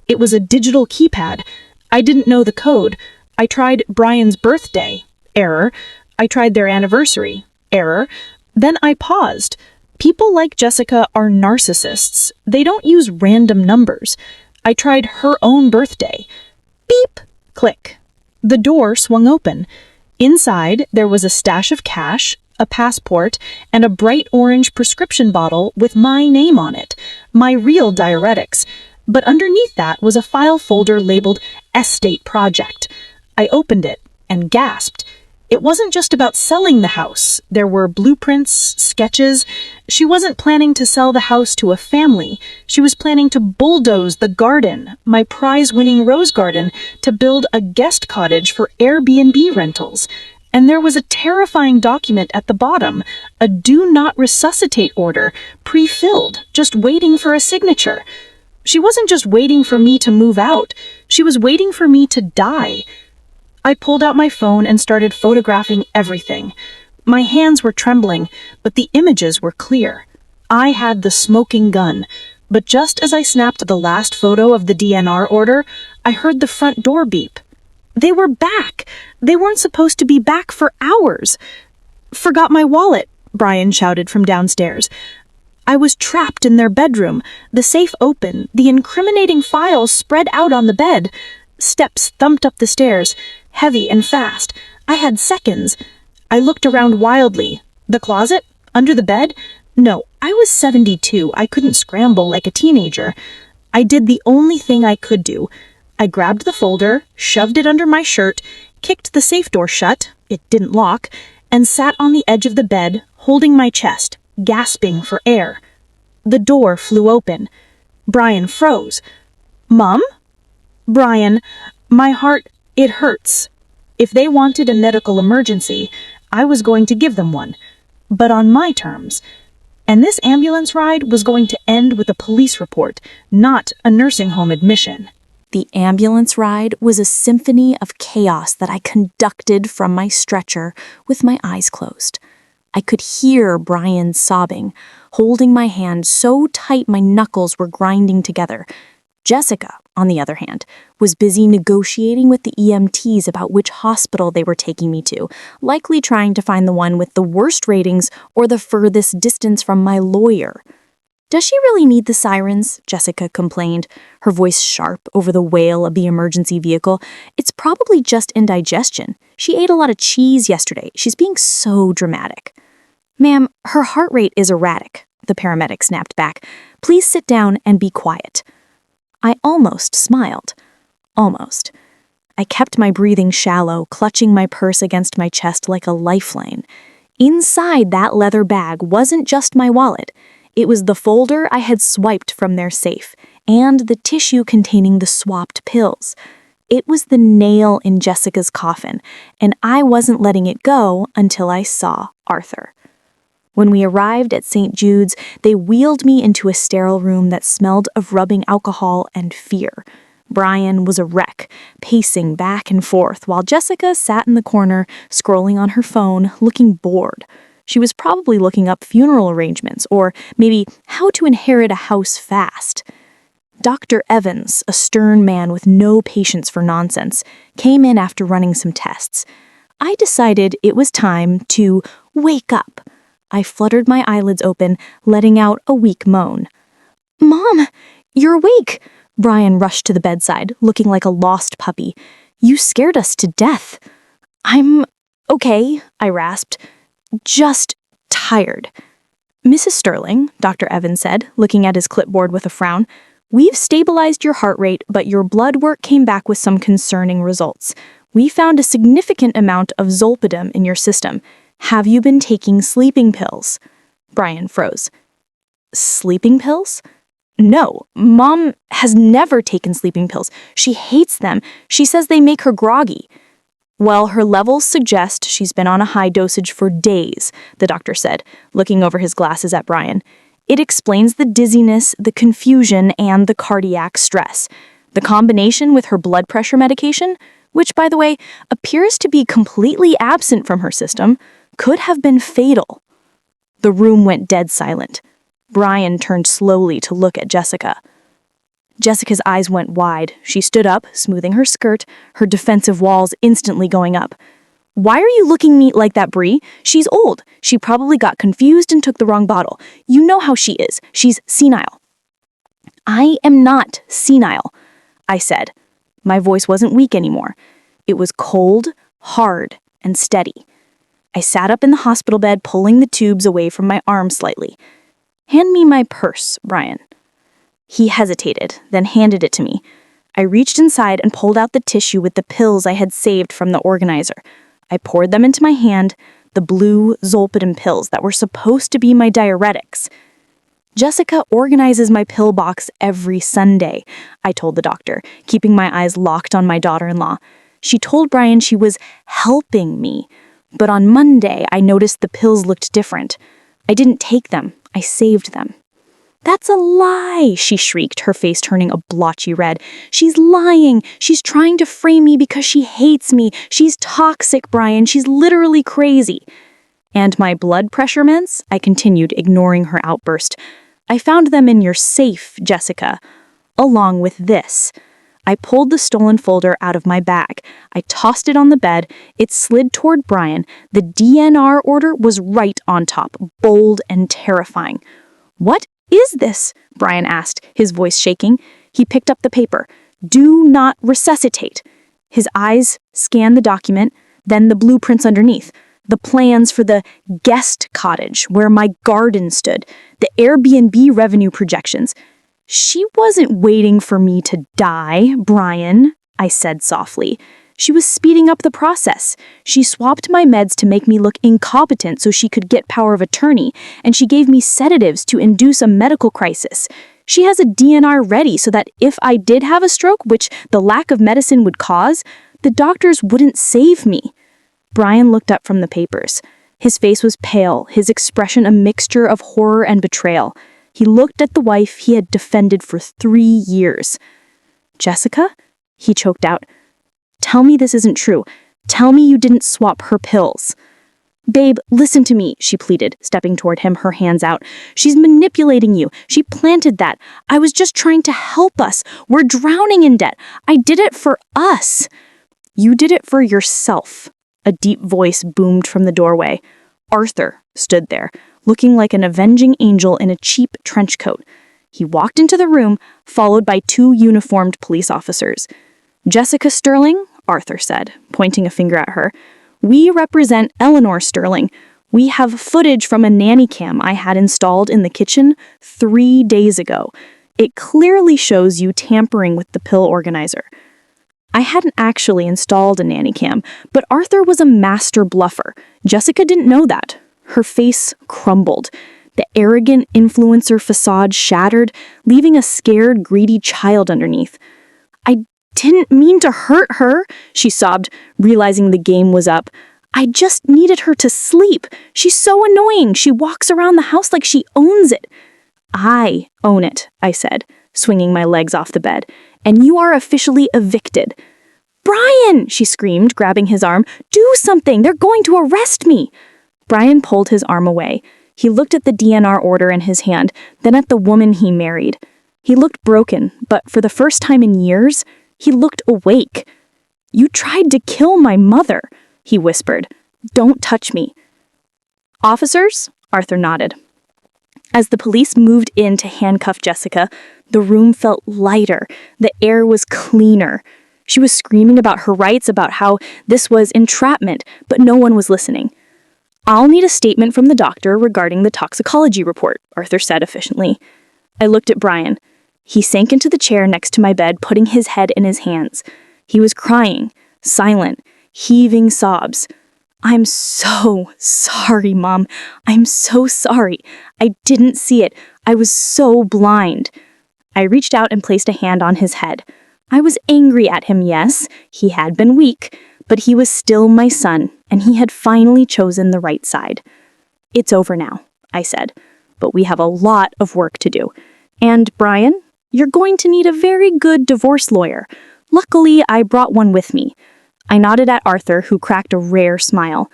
It was a digital keypad. I didn't know the code. I tried Brian's birthday. Error. I tried their anniversary. Error. Then I paused. People like Jessica are narcissists. They don't use random numbers. I tried her own birthday. Beep. Click. The door swung open. Inside, there was a stash of cash, a passport, and a bright orange prescription bottle with my name on it, my real diuretics. But underneath that was a file folder labeled Estate Project. I opened it and gasped. It wasn't just about selling the house. There were blueprints, sketches. She wasn't planning to sell the house to a family. She was planning to bulldoze the garden, my prize-winning rose garden, to build a guest cottage for Airbnb rentals. And there was a terrifying document at the bottom, a do not resuscitate order, pre-filled, just waiting for a signature. She wasn't just waiting for me to move out. She was waiting for me to die. I pulled out my phone and started photographing everything. My hands were trembling, but the images were clear. I had the smoking gun, but just as I snapped the last photo of the DNR order, I heard the front door beep. They were back. They weren't supposed to be back for hours. Forgot my wallet, Brian shouted from downstairs. I was trapped in their bedroom, the safe open, the incriminating files spread out on the bed. Steps thumped up the stairs, heavy and fast. I had seconds. I looked around wildly. The closet? Under the bed? No, I was 72. I couldn't scramble like a teenager. I did the only thing I could do. I grabbed the folder, shoved it under my shirt, kicked the safe door shut, it didn't lock, and sat on the edge of the bed, holding my chest, gasping for air. The door flew open. Brian froze. Mom? Brian, my heart, it hurts. If they wanted a medical emergency, I was going to give them one, but on my terms. And this ambulance ride was going to end with a police report, not a nursing home admission. The ambulance ride was a symphony of chaos that I conducted from my stretcher with my eyes closed. I could hear Brian sobbing, holding my hand so tight my knuckles were grinding together. Jessica, on the other hand, was busy negotiating with the EMTs about which hospital they were taking me to, likely trying to find the one with the worst ratings or the furthest distance from my lawyer. "Does she really need the sirens?" Jessica complained, her voice sharp over the wail of the emergency vehicle. "It's probably just indigestion. She ate a lot of cheese yesterday. She's being so dramatic." "Ma'am, her heart rate is erratic," the paramedic snapped back. "Please sit down and be quiet." I almost smiled. Almost. I kept my breathing shallow, clutching my purse against my chest like a lifeline. Inside that leather bag wasn't just my wallet. It was the folder I had swiped from their safe, and the tissue containing the swapped pills. It was the nail in Jessica's coffin, and I wasn't letting it go until I saw Arthur. When we arrived at St. Jude's, they wheeled me into a sterile room that smelled of rubbing alcohol and fear. Brian was a wreck, pacing back and forth, while Jessica sat in the corner, scrolling on her phone, looking bored. She was probably looking up funeral arrangements, or maybe how to inherit a house fast. Dr. Evans, a stern man with no patience for nonsense, came in after running some tests. I decided it was time to wake up. I fluttered my eyelids open, letting out a weak moan. "Mom, you're awake!" Brian rushed to the bedside, looking like a lost puppy. "You scared us to death." "I'm okay," I rasped. "Just tired." "Mrs. Sterling," Dr. Evans said, looking at his clipboard with a frown, "we've stabilized your heart rate, but your blood work came back with some concerning results. We found a significant amount of zolpidem in your system. Have you been taking sleeping pills?" Brian froze. "Sleeping pills?" "No, Mom has never taken sleeping pills. She hates them. She says they make her groggy." "Well, her levels suggest she's been on a high dosage for days," the doctor said, looking over his glasses at Brian. "It explains the dizziness, the confusion, and the cardiac stress. The combination with her blood pressure medication, which, by the way, appears to be completely absent from her system, could have been fatal." The room went dead silent. Brian turned slowly to look at Jessica. Jessica's eyes went wide. She stood up, smoothing her skirt, her defensive walls instantly going up. "Why are you looking at me like that, Bree? She's old. She probably got confused and took the wrong bottle. You know how she is. She's senile." "I am not senile," I said. My voice wasn't weak anymore. It was cold, hard, and steady. I sat up in the hospital bed, pulling the tubes away from my arm slightly. "Hand me my purse, Brian." He hesitated, then handed it to me. I reached inside and pulled out the tissue with the pills I had saved from the organizer. I poured them into my hand, the blue zolpidem pills that were supposed to be my diuretics. "Jessica organizes my pill box every Sunday," I told the doctor, keeping my eyes locked on my daughter-in-law. She told Brian she was helping me. But on Monday, I noticed the pills looked different. I didn't take them. I saved them. "That's a lie," she shrieked, her face turning a blotchy red. "She's lying. She's trying to frame me because she hates me. She's toxic, Brian. She's literally crazy." "And my blood pressure meds?" I continued, ignoring her outburst. "I found them in your safe, Jessica, along with this." I pulled the stolen folder out of my bag. I tossed it on the bed. It slid toward Brian. The DNR order was right on top, bold and terrifying. "What is this?" Brian asked, his voice shaking. He picked up the paper. "Do not resuscitate." His eyes scanned the document, then the blueprints underneath. The plans for the guest cottage where my garden stood, the Airbnb revenue projections. "She wasn't waiting for me to die, Brian," I said softly. "She was speeding up the process. She swapped my meds to make me look incompetent so she could get power of attorney, and she gave me sedatives to induce a medical crisis. She has a DNR ready so that if I did have a stroke, which the lack of medicine would cause, the doctors wouldn't save me." Brian looked up from the papers. His face was pale, his expression a mixture of horror and betrayal. He looked at the wife he had defended for 3 years. "Jessica?" he choked out. "Tell me this isn't true. Tell me you didn't swap her pills." "Babe, listen to me," she pleaded, stepping toward him, her hands out. "She's manipulating you. She planted that. I was just trying to help us. We're drowning in debt. I did it for us." "You did it for yourself." A deep voice boomed from the doorway. Arthur stood there, looking like an avenging angel in a cheap trench coat. He walked into the room, followed by 2 uniformed police officers. "Jessica Sterling," Arthur said, pointing a finger at her. "We represent Eleanor Sterling. We have footage from a nanny cam I had installed in the kitchen 3 days ago. It clearly shows you tampering with the pill organizer." I hadn't actually installed a nanny cam, but Arthur was a master bluffer. Jessica didn't know that. Her face crumbled. The arrogant influencer facade shattered, leaving a scared, greedy child underneath. "I didn't mean to hurt her," she sobbed, realizing the game was up. "I just needed her to sleep. She's so annoying. She walks around the house like she owns it." "I own it," I said, swinging my legs off the bed. "And you are officially evicted." "Brian!" she screamed, grabbing his arm. "Do something! They're going to arrest me!" Brian pulled his arm away. He looked at the DNR order in his hand, then at the woman he married. He looked broken, but for the first time in years, he looked awake. "You tried to kill my mother," he whispered. "Don't touch me." "Officers?" Arthur nodded. As the police moved in to handcuff Jessica, the room felt lighter. The air was cleaner. She was screaming about her rights, about how this was entrapment, but no one was listening. "I'll need a statement from the doctor regarding the toxicology report," Arthur said efficiently. I looked at Brian. He sank into the chair next to my bed, putting his head in his hands. He was crying, silent, heaving sobs. "I'm so sorry, Mom. I'm so sorry. I didn't see it. I was so blind." I reached out and placed a hand on his head. I was angry at him, yes. He had been weak, but he was still my son, and he had finally chosen the right side. "It's over now," I said, "but we have a lot of work to do. And, Brian, you're going to need a very good divorce lawyer. Luckily, I brought one with me." I nodded at Arthur, who cracked a rare smile.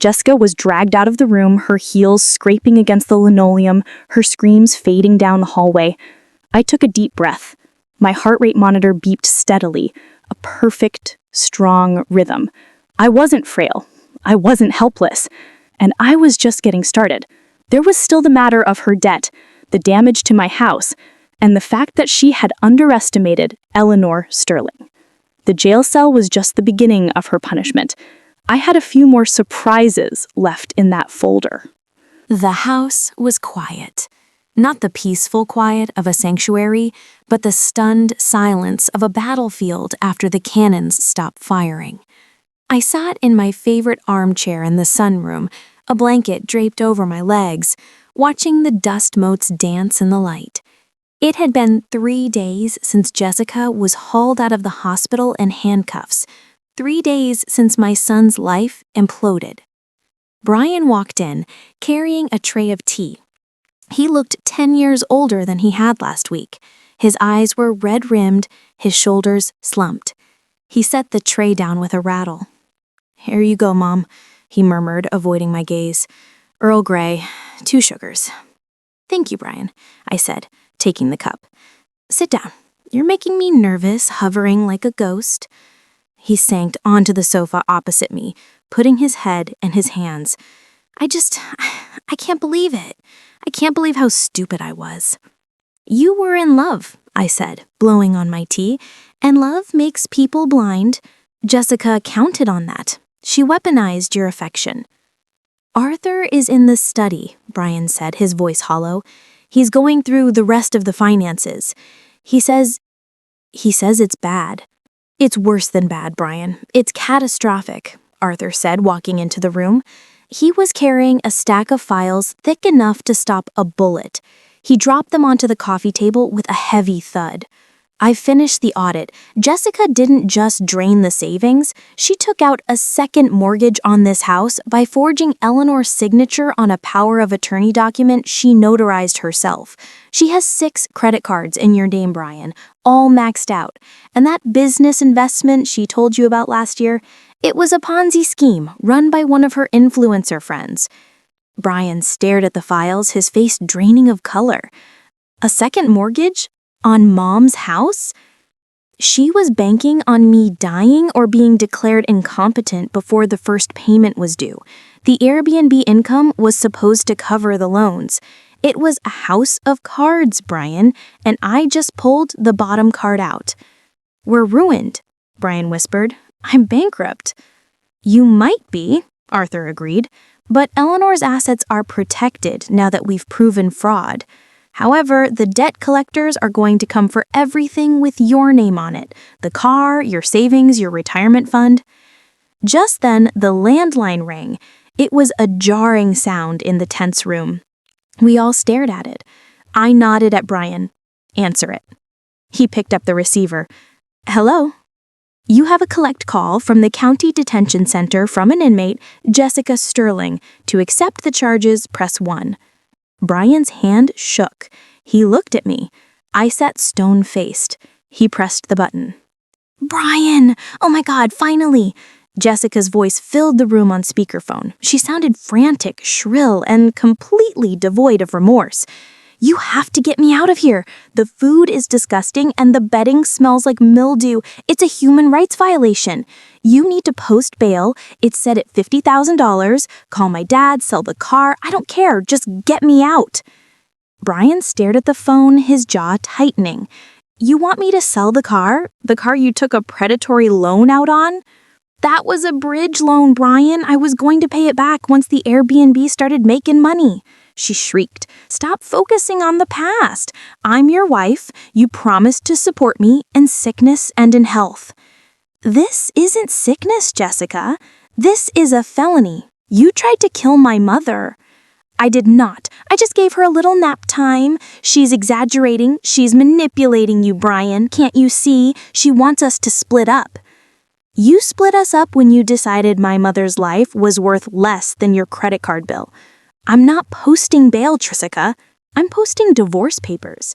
Jessica was dragged out of the room, her heels scraping against the linoleum, her screams fading down the hallway. I took a deep breath. My heart rate monitor beeped steadily, a perfect, strong rhythm. I wasn't frail. I wasn't helpless. And I was just getting started. There was still the matter of her debt, the damage to my house, and the fact that she had underestimated Eleanor Sterling. The jail cell was just the beginning of her punishment. I had a few more surprises left in that folder. The house was quiet. Not the peaceful quiet of a sanctuary, but the stunned silence of a battlefield after the cannons stopped firing. I sat in my favorite armchair in the sunroom, a blanket draped over my legs, watching the dust motes dance in the light. It had been 3 days since Jessica was hauled out of the hospital in handcuffs, 3 days since my son's life imploded. Brian walked in, carrying a tray of tea. He looked 10 years older than he had last week. His eyes were red-rimmed, his shoulders slumped. He set the tray down with a rattle. "Here you go, Mom," he murmured, avoiding my gaze. "Earl Grey, 2 sugars." "Thank you, Brian," I said, taking the cup. "Sit down. You're making me nervous, hovering like a ghost." He sank onto the sofa opposite me, putting his head in his hands. I can't believe it. I can't believe how stupid I was." "You were in love," I said, blowing on my tea, "and love makes people blind. Jessica counted on that. She weaponized your affection." "Arthur is in the study," Brian said, his voice hollow. "He's going through the rest of the finances. He says it's bad." "It's worse than bad, Brian. It's catastrophic," Arthur said, walking into the room. He was carrying a stack of files thick enough to stop a bullet. He dropped them onto the coffee table with a heavy thud. "I finished the audit. Jessica didn't just drain the savings. She took out a second mortgage on this house by forging Eleanor's signature on a power of attorney document she notarized herself. She has 6 credit cards in your name, Brian, all maxed out. And that business investment she told you about last year, it was a Ponzi scheme run by one of her influencer friends." Brian stared at the files, his face draining of color. "A second mortgage? On Mom's house? She was banking on me dying or being declared incompetent before the first payment was due. The Airbnb income was supposed to cover the loans. It was a house of cards, Brian, and I just pulled the bottom card out." "We're ruined," Brian whispered. "I'm bankrupt." "You might be," Arthur agreed, "but Eleanor's assets are protected now that we've proven fraud. However, the debt collectors are going to come for everything with your name on it: the car, your savings, your retirement fund." Just then, the landline rang. It was a jarring sound in the tense room. We all stared at it. I nodded at Brian. "Answer it." He picked up the receiver. "Hello? You have a collect call from the County Detention Center from an inmate, Jessica Sterling. To accept the charges, press 1. Brian's hand shook. He looked at me. I sat stone-faced. He pressed the button. "Brian! Oh my God, finally!" Jessica's voice filled the room on speakerphone. She sounded frantic, shrill, and completely devoid of remorse. "You have to get me out of here. The food is disgusting and the bedding smells like mildew. It's a human rights violation. You need to post bail. It's set at $50,000. Call my dad, sell the car. I don't care. Just get me out." Brian stared at the phone, his jaw tightening. "You want me to sell the car? The car you took a predatory loan out on?" "That was a bridge loan, Brian. I was going to pay it back once the Airbnb started making money." She shrieked. "Stop focusing on the past. I'm your wife. You promised to support me in sickness and in health." "This isn't sickness, Jessica. This is a felony. You tried to kill my mother." "I did not. I just gave her a little nap time. She's exaggerating. She's manipulating you, Brian. Can't you see? She wants us to split up." "You split us up when you decided my mother's life was worth less than your credit card bill." "I'm not posting bail, Jessica. I'm posting divorce papers."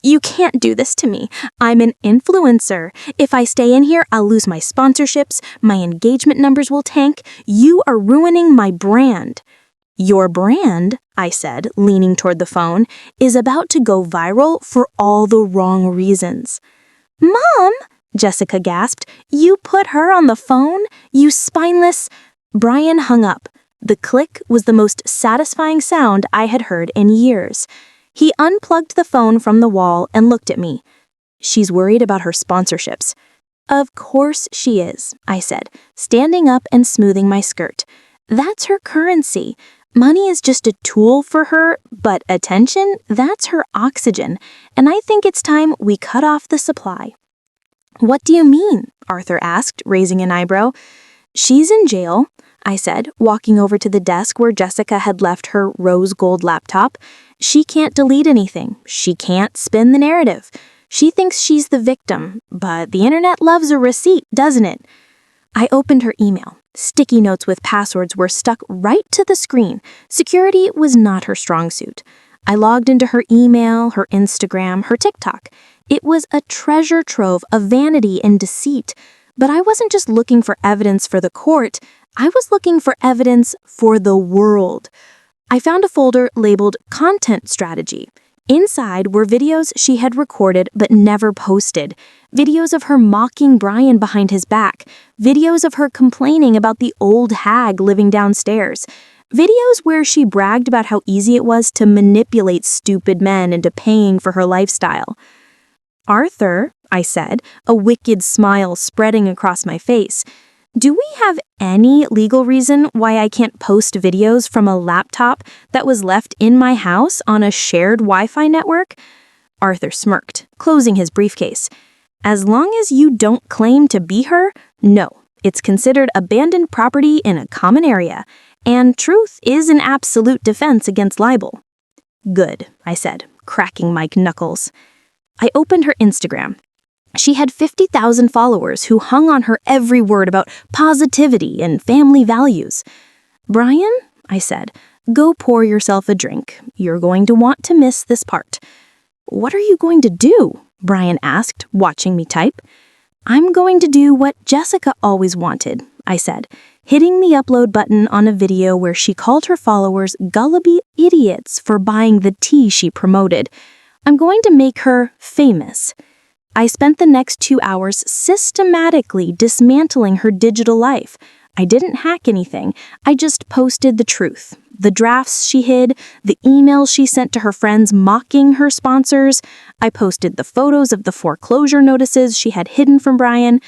"You can't do this to me. I'm an influencer. If I stay in here, I'll lose my sponsorships. My engagement numbers will tank. You are ruining my brand." "Your brand," I said, leaning toward the phone, "is about to go viral for all the wrong reasons." "Mom!" Jessica gasped. "You put her on the phone? You spineless—" Brian hung up. The click was the most satisfying sound I had heard in years. He unplugged the phone from the wall and looked at me. "She's worried about her sponsorships." "Of course she is," I said, standing up and smoothing my skirt. "That's her currency. Money is just a tool for her, but attention, that's her oxygen, and I think it's time we cut off the supply." "What do you mean?" Arthur asked, raising an eyebrow. "She's in jail," I said, walking over to the desk where Jessica had left her rose gold laptop. "She can't delete anything. She can't spin the narrative. She thinks she's the victim, but the internet loves a receipt, doesn't it?" I opened her email. Sticky notes with passwords were stuck right to the screen. Security was not her strong suit. I logged into her email, her Instagram, her TikTok. It was a treasure trove of vanity and deceit. But I wasn't just looking for evidence for the court. I was looking for evidence for the world. I found a folder labeled Content Strategy. Inside were videos she had recorded but never posted. Videos of her mocking Brian behind his back. Videos of her complaining about the old hag living downstairs. Videos where she bragged about how easy it was to manipulate stupid men into paying for her lifestyle. "Arthur," I said, a wicked smile spreading across my face, "do we have any legal reason why I can't post videos from a laptop that was left in my house on a shared Wi-Fi network?" Arthur smirked, closing his briefcase. "As long as you don't claim to be her, no. It's considered abandoned property in a common area, and truth is an absolute defense against libel." "Good," I said, cracking my knuckles. I opened her Instagram. She had 50,000 followers who hung on her every word about positivity and family values. "Brian," I said, "go pour yourself a drink. You're going to want to miss this part." "What are you going to do?" Brian asked, watching me type. "I'm going to do what Jessica always wanted," I said, hitting the upload button on a video where she called her followers gullible idiots for buying the tea she promoted. "I'm going to make her famous." I spent the next 2 hours systematically dismantling her digital life. I didn't hack anything. I just posted the truth. The drafts she hid, the emails she sent to her friends mocking her sponsors. I posted the photos of the foreclosure notices she had hidden from Brian.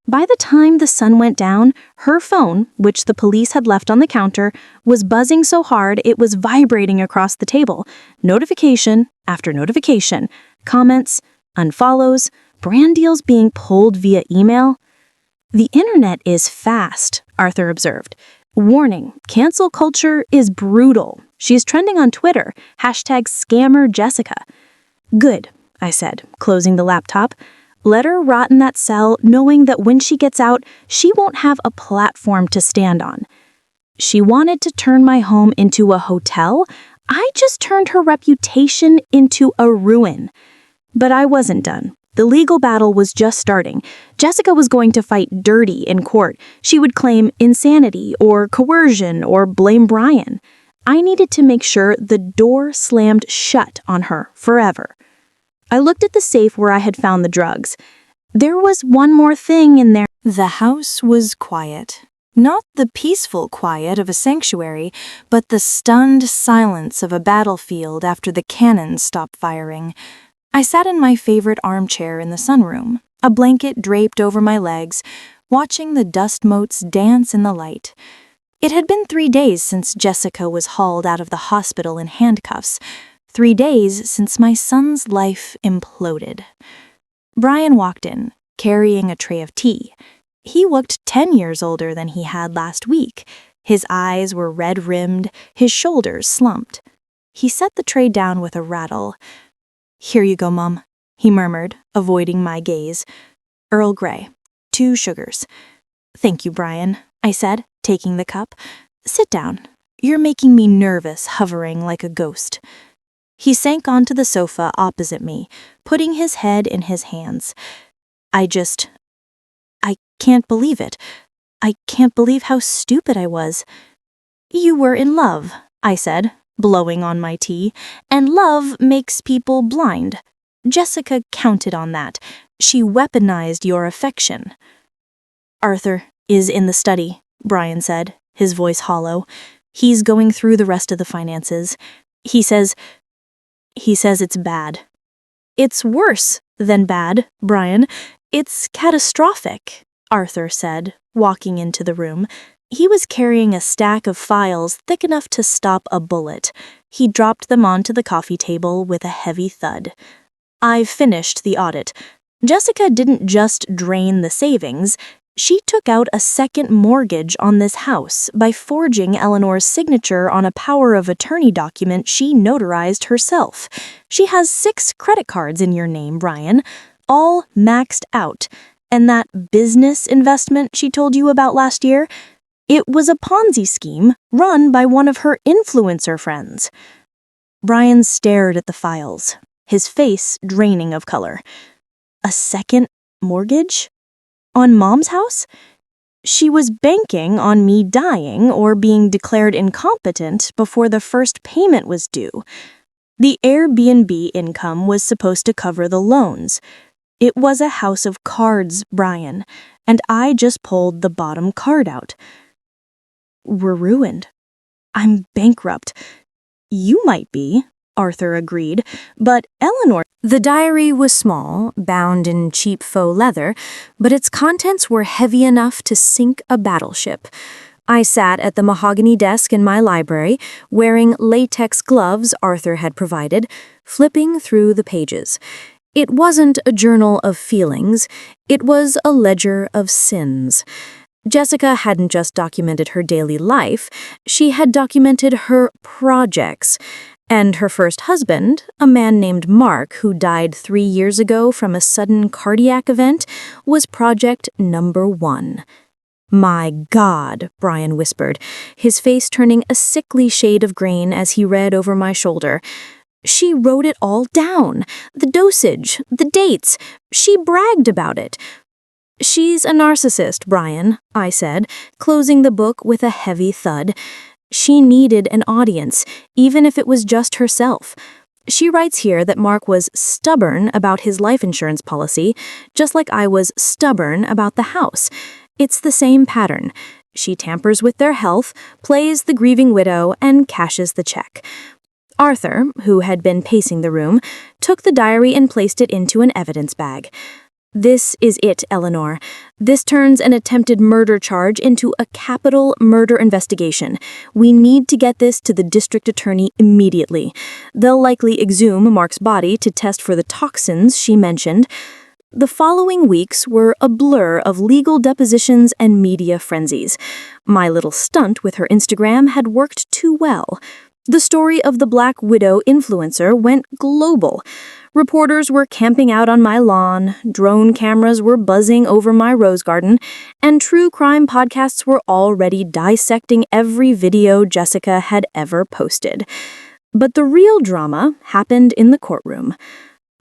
By the time the sun went down, her phone, which the police had left on the counter, was buzzing so hard it was vibrating across the table. Notification after notification, comments, unfollows, brand deals being pulled via email. "The internet is fast," Arthur observed. "Warning, cancel culture is brutal. She's trending on Twitter, #ScammerJessica. "Good," I said, closing the laptop. "Let her rot in that cell, knowing that when she gets out, she won't have a platform to stand on." She wanted to turn my home into a hotel. I just turned her reputation into a ruin. But I wasn't done. The legal battle was just starting. Jessica was going to fight dirty in court. She would claim insanity or coercion or blame Brian. I needed to make sure the door slammed shut on her forever. I looked at the safe where I had found the drugs. There was one more thing in there. The house was quiet. Not the peaceful quiet of a sanctuary, but the stunned silence of a battlefield after the cannons stopped firing. I sat in my favorite armchair in the sunroom, a blanket draped over my legs, watching the dust motes dance in the light. It had been 3 days since Jessica was hauled out of the hospital in handcuffs. 3 days since my son's life imploded. Brian walked in, carrying a tray of tea. He looked 10 years older than he had last week. His eyes were red-rimmed, his shoulders slumped. He set the tray down with a rattle. "Here you go, Mom," he murmured, avoiding my gaze. "Earl Grey, 2 sugars." "Thank you, Brian," I said, taking the cup. "Sit down. You're making me nervous, hovering like a ghost." He sank onto the sofa opposite me, putting his head in his hands. I can't believe it. I can't believe how stupid I was." "You were in love," I said, blowing on my tea, "and love makes people blind. Jessica counted on that. She weaponized your affection." "Arthur is in the study," Brian said, his voice hollow. "He's going through the rest of the finances. He says it's bad." "It's worse than bad, Brian. It's catastrophic," Arthur said, walking into the room. He was carrying a stack of files thick enough to stop a bullet. He dropped them onto the coffee table with a heavy thud. "I've finished the audit. Jessica didn't just drain the savings. She took out a second mortgage on this house by forging Eleanor's signature on a power of attorney document she notarized herself. She has 6 credit cards in your name, Brian, all maxed out. And that business investment she told you about last year? It was a Ponzi scheme run by one of her influencer friends." Brian stared at the files, his face draining of color. "A second mortgage? On Mom's house? She was banking on me dying or being declared incompetent before the first payment was due. The Airbnb income was supposed to cover the loans. It was a house of cards, Brian, and I just pulled the bottom card out. We're ruined. I'm bankrupt. You might be, Arthur agreed, but Eleanor— The diary was small, bound in cheap faux leather, but its contents were heavy enough to sink a battleship. I sat at the mahogany desk in my library, wearing latex gloves Arthur had provided, flipping through the pages. It wasn't a journal of feelings, it was a ledger of sins. Jessica hadn't just documented her daily life, she had documented her projects. And her first husband, a man named Mark who died 3 years ago from a sudden cardiac event, was project number 1. "My God," Brian whispered, his face turning a sickly shade of green as he read over my shoulder. "She wrote it all down. The dosage, the dates. She bragged about it." "She's a narcissist, Brian," I said, closing the book with a heavy thud. She needed an audience, even if it was just herself. She writes here that Mark was stubborn about his life insurance policy, just like I was stubborn about the house. It's the same pattern. She tampers with their health, plays the grieving widow, and cashes the check. Arthur, who had been pacing the room, took the diary and placed it into an evidence bag. "This is it, Eleanor. This turns an attempted murder charge into a capital murder investigation. We need to get this to the district attorney immediately. They'll likely exhume Mark's body to test for the toxins she mentioned." The following weeks were a blur of legal depositions and media frenzies. My little stunt with her Instagram had worked too well. The story of the Black Widow influencer went global. Reporters were camping out on my lawn, drone cameras were buzzing over my rose garden, and true crime podcasts were already dissecting every video Jessica had ever posted. But the real drama happened in the courtroom.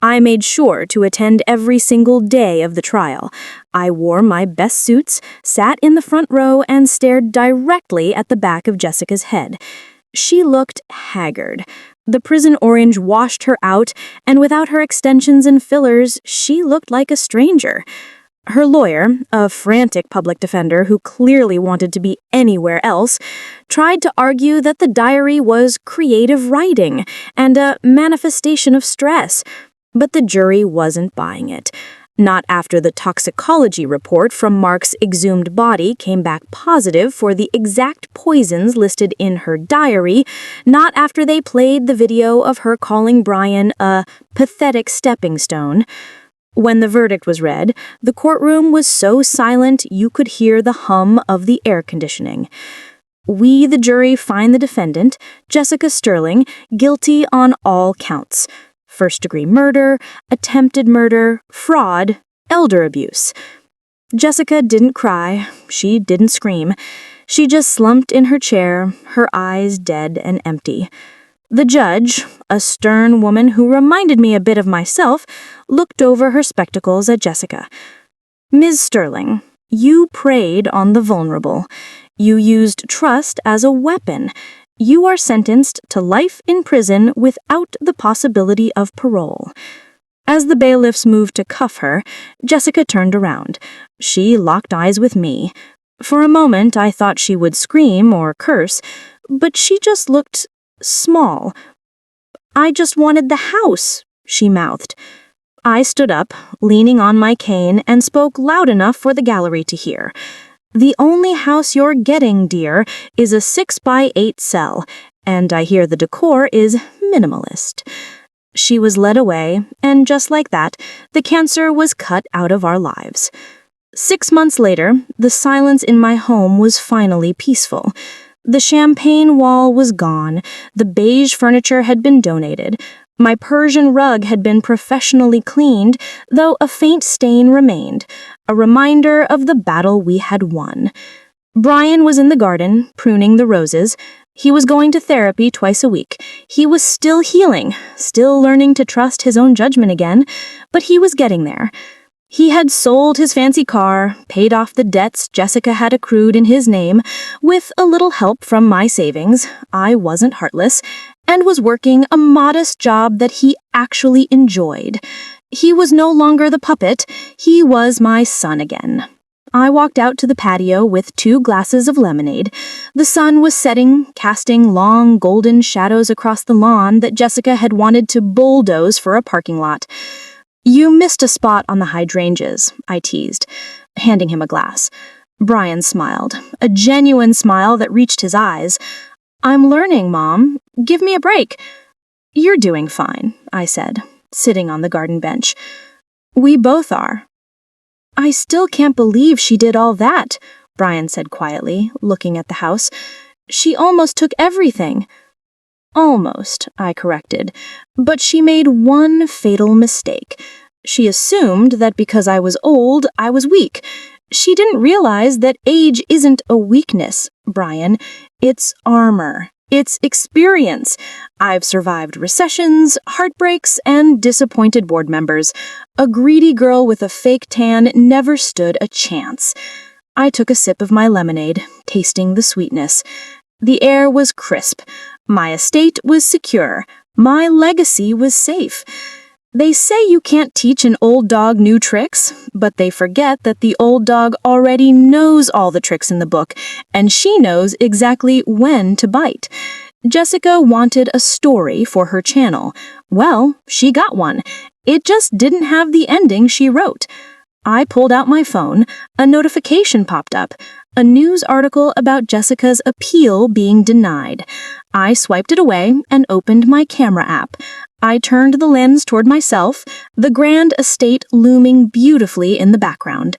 I made sure to attend every single day of the trial. I wore my best suits, sat in the front row, and stared directly at the back of Jessica's head. She looked haggard. The prison orange washed her out, and without her extensions and fillers, she looked like a stranger. Her lawyer, a frantic public defender who clearly wanted to be anywhere else, tried to argue that the diary was creative writing and a manifestation of stress. But the jury wasn't buying it. Not after the toxicology report from Mark's exhumed body came back positive for the exact poisons listed in her diary, not after they played the video of her calling Brian a pathetic stepping stone. When the verdict was read, the courtroom was so silent you could hear the hum of the air conditioning. We, the jury, find the defendant, Jessica Sterling, guilty on all counts. First-degree murder, attempted murder, fraud, elder abuse. Jessica didn't cry. She didn't scream. She just slumped in her chair, her eyes dead and empty. The judge, a stern woman who reminded me a bit of myself, looked over her spectacles at Jessica. "Ms. Sterling, you preyed on the vulnerable. You used trust as a weapon. You are sentenced to life in prison without the possibility of parole." As the bailiffs moved to cuff her, Jessica turned around. She locked eyes with me. For a moment, I thought she would scream or curse, but she just looked small. "I just wanted the house," she mouthed. I stood up, leaning on my cane, and spoke loud enough for the gallery to hear. "The only house you're getting, dear, is a 6x8 cell, and I hear the decor is minimalist." She was led away, and just like that, the cancer was cut out of our lives. 6 months later, the silence in my home was finally peaceful. The champagne wall was gone, the beige furniture had been donated, my Persian rug had been professionally cleaned, though a faint stain remained, a reminder of the battle we had won. Brian was in the garden, pruning the roses. He was going to therapy twice a week. He was still healing, still learning to trust his own judgment again, but he was getting there. He had sold his fancy car, paid off the debts Jessica had accrued in his name, with a little help from my savings, I wasn't heartless, and was working a modest job that he actually enjoyed. He was no longer the puppet, he was my son again. I walked out to the patio with 2 glasses of lemonade. The sun was setting, casting long golden shadows across the lawn that Jessica had wanted to bulldoze for a parking lot. "You missed a spot on the hydrangeas," I teased, handing him a glass. Brian smiled, a genuine smile that reached his eyes. "I'm learning, Mom. Give me a break." "You're doing fine," I said, sitting on the garden bench. "We both are." "I still can't believe she did all that," Brian said quietly, looking at the house. "She almost took everything." "Almost," I corrected, "but she made one fatal mistake. She assumed that because I was old, I was weak. She didn't realize that age isn't a weakness, Brian. It's armor. It's experience. I've survived recessions, heartbreaks, and disappointed board members. A greedy girl with a fake tan never stood a chance." I took a sip of my lemonade, tasting the sweetness. The air was crisp. My estate was secure. My legacy was safe. They say you can't teach an old dog new tricks, but they forget that the old dog already knows all the tricks in the book, and she knows exactly when to bite. Jessica wanted a story for her channel. Well, she got one. It just didn't have the ending she wrote. I pulled out my phone. A notification popped up. A news article about Jessica's appeal being denied. I swiped it away and opened my camera app. I turned the lens toward myself, the grand estate looming beautifully in the background.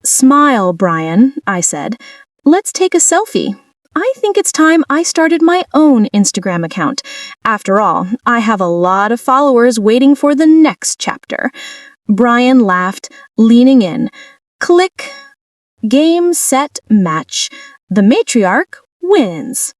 "Smile, Brian," I said. "Let's take a selfie. I think it's time I started my own Instagram account. After all, I have a lot of followers waiting for the next chapter." Brian laughed, leaning in. Click. Game, set, match. The matriarch wins.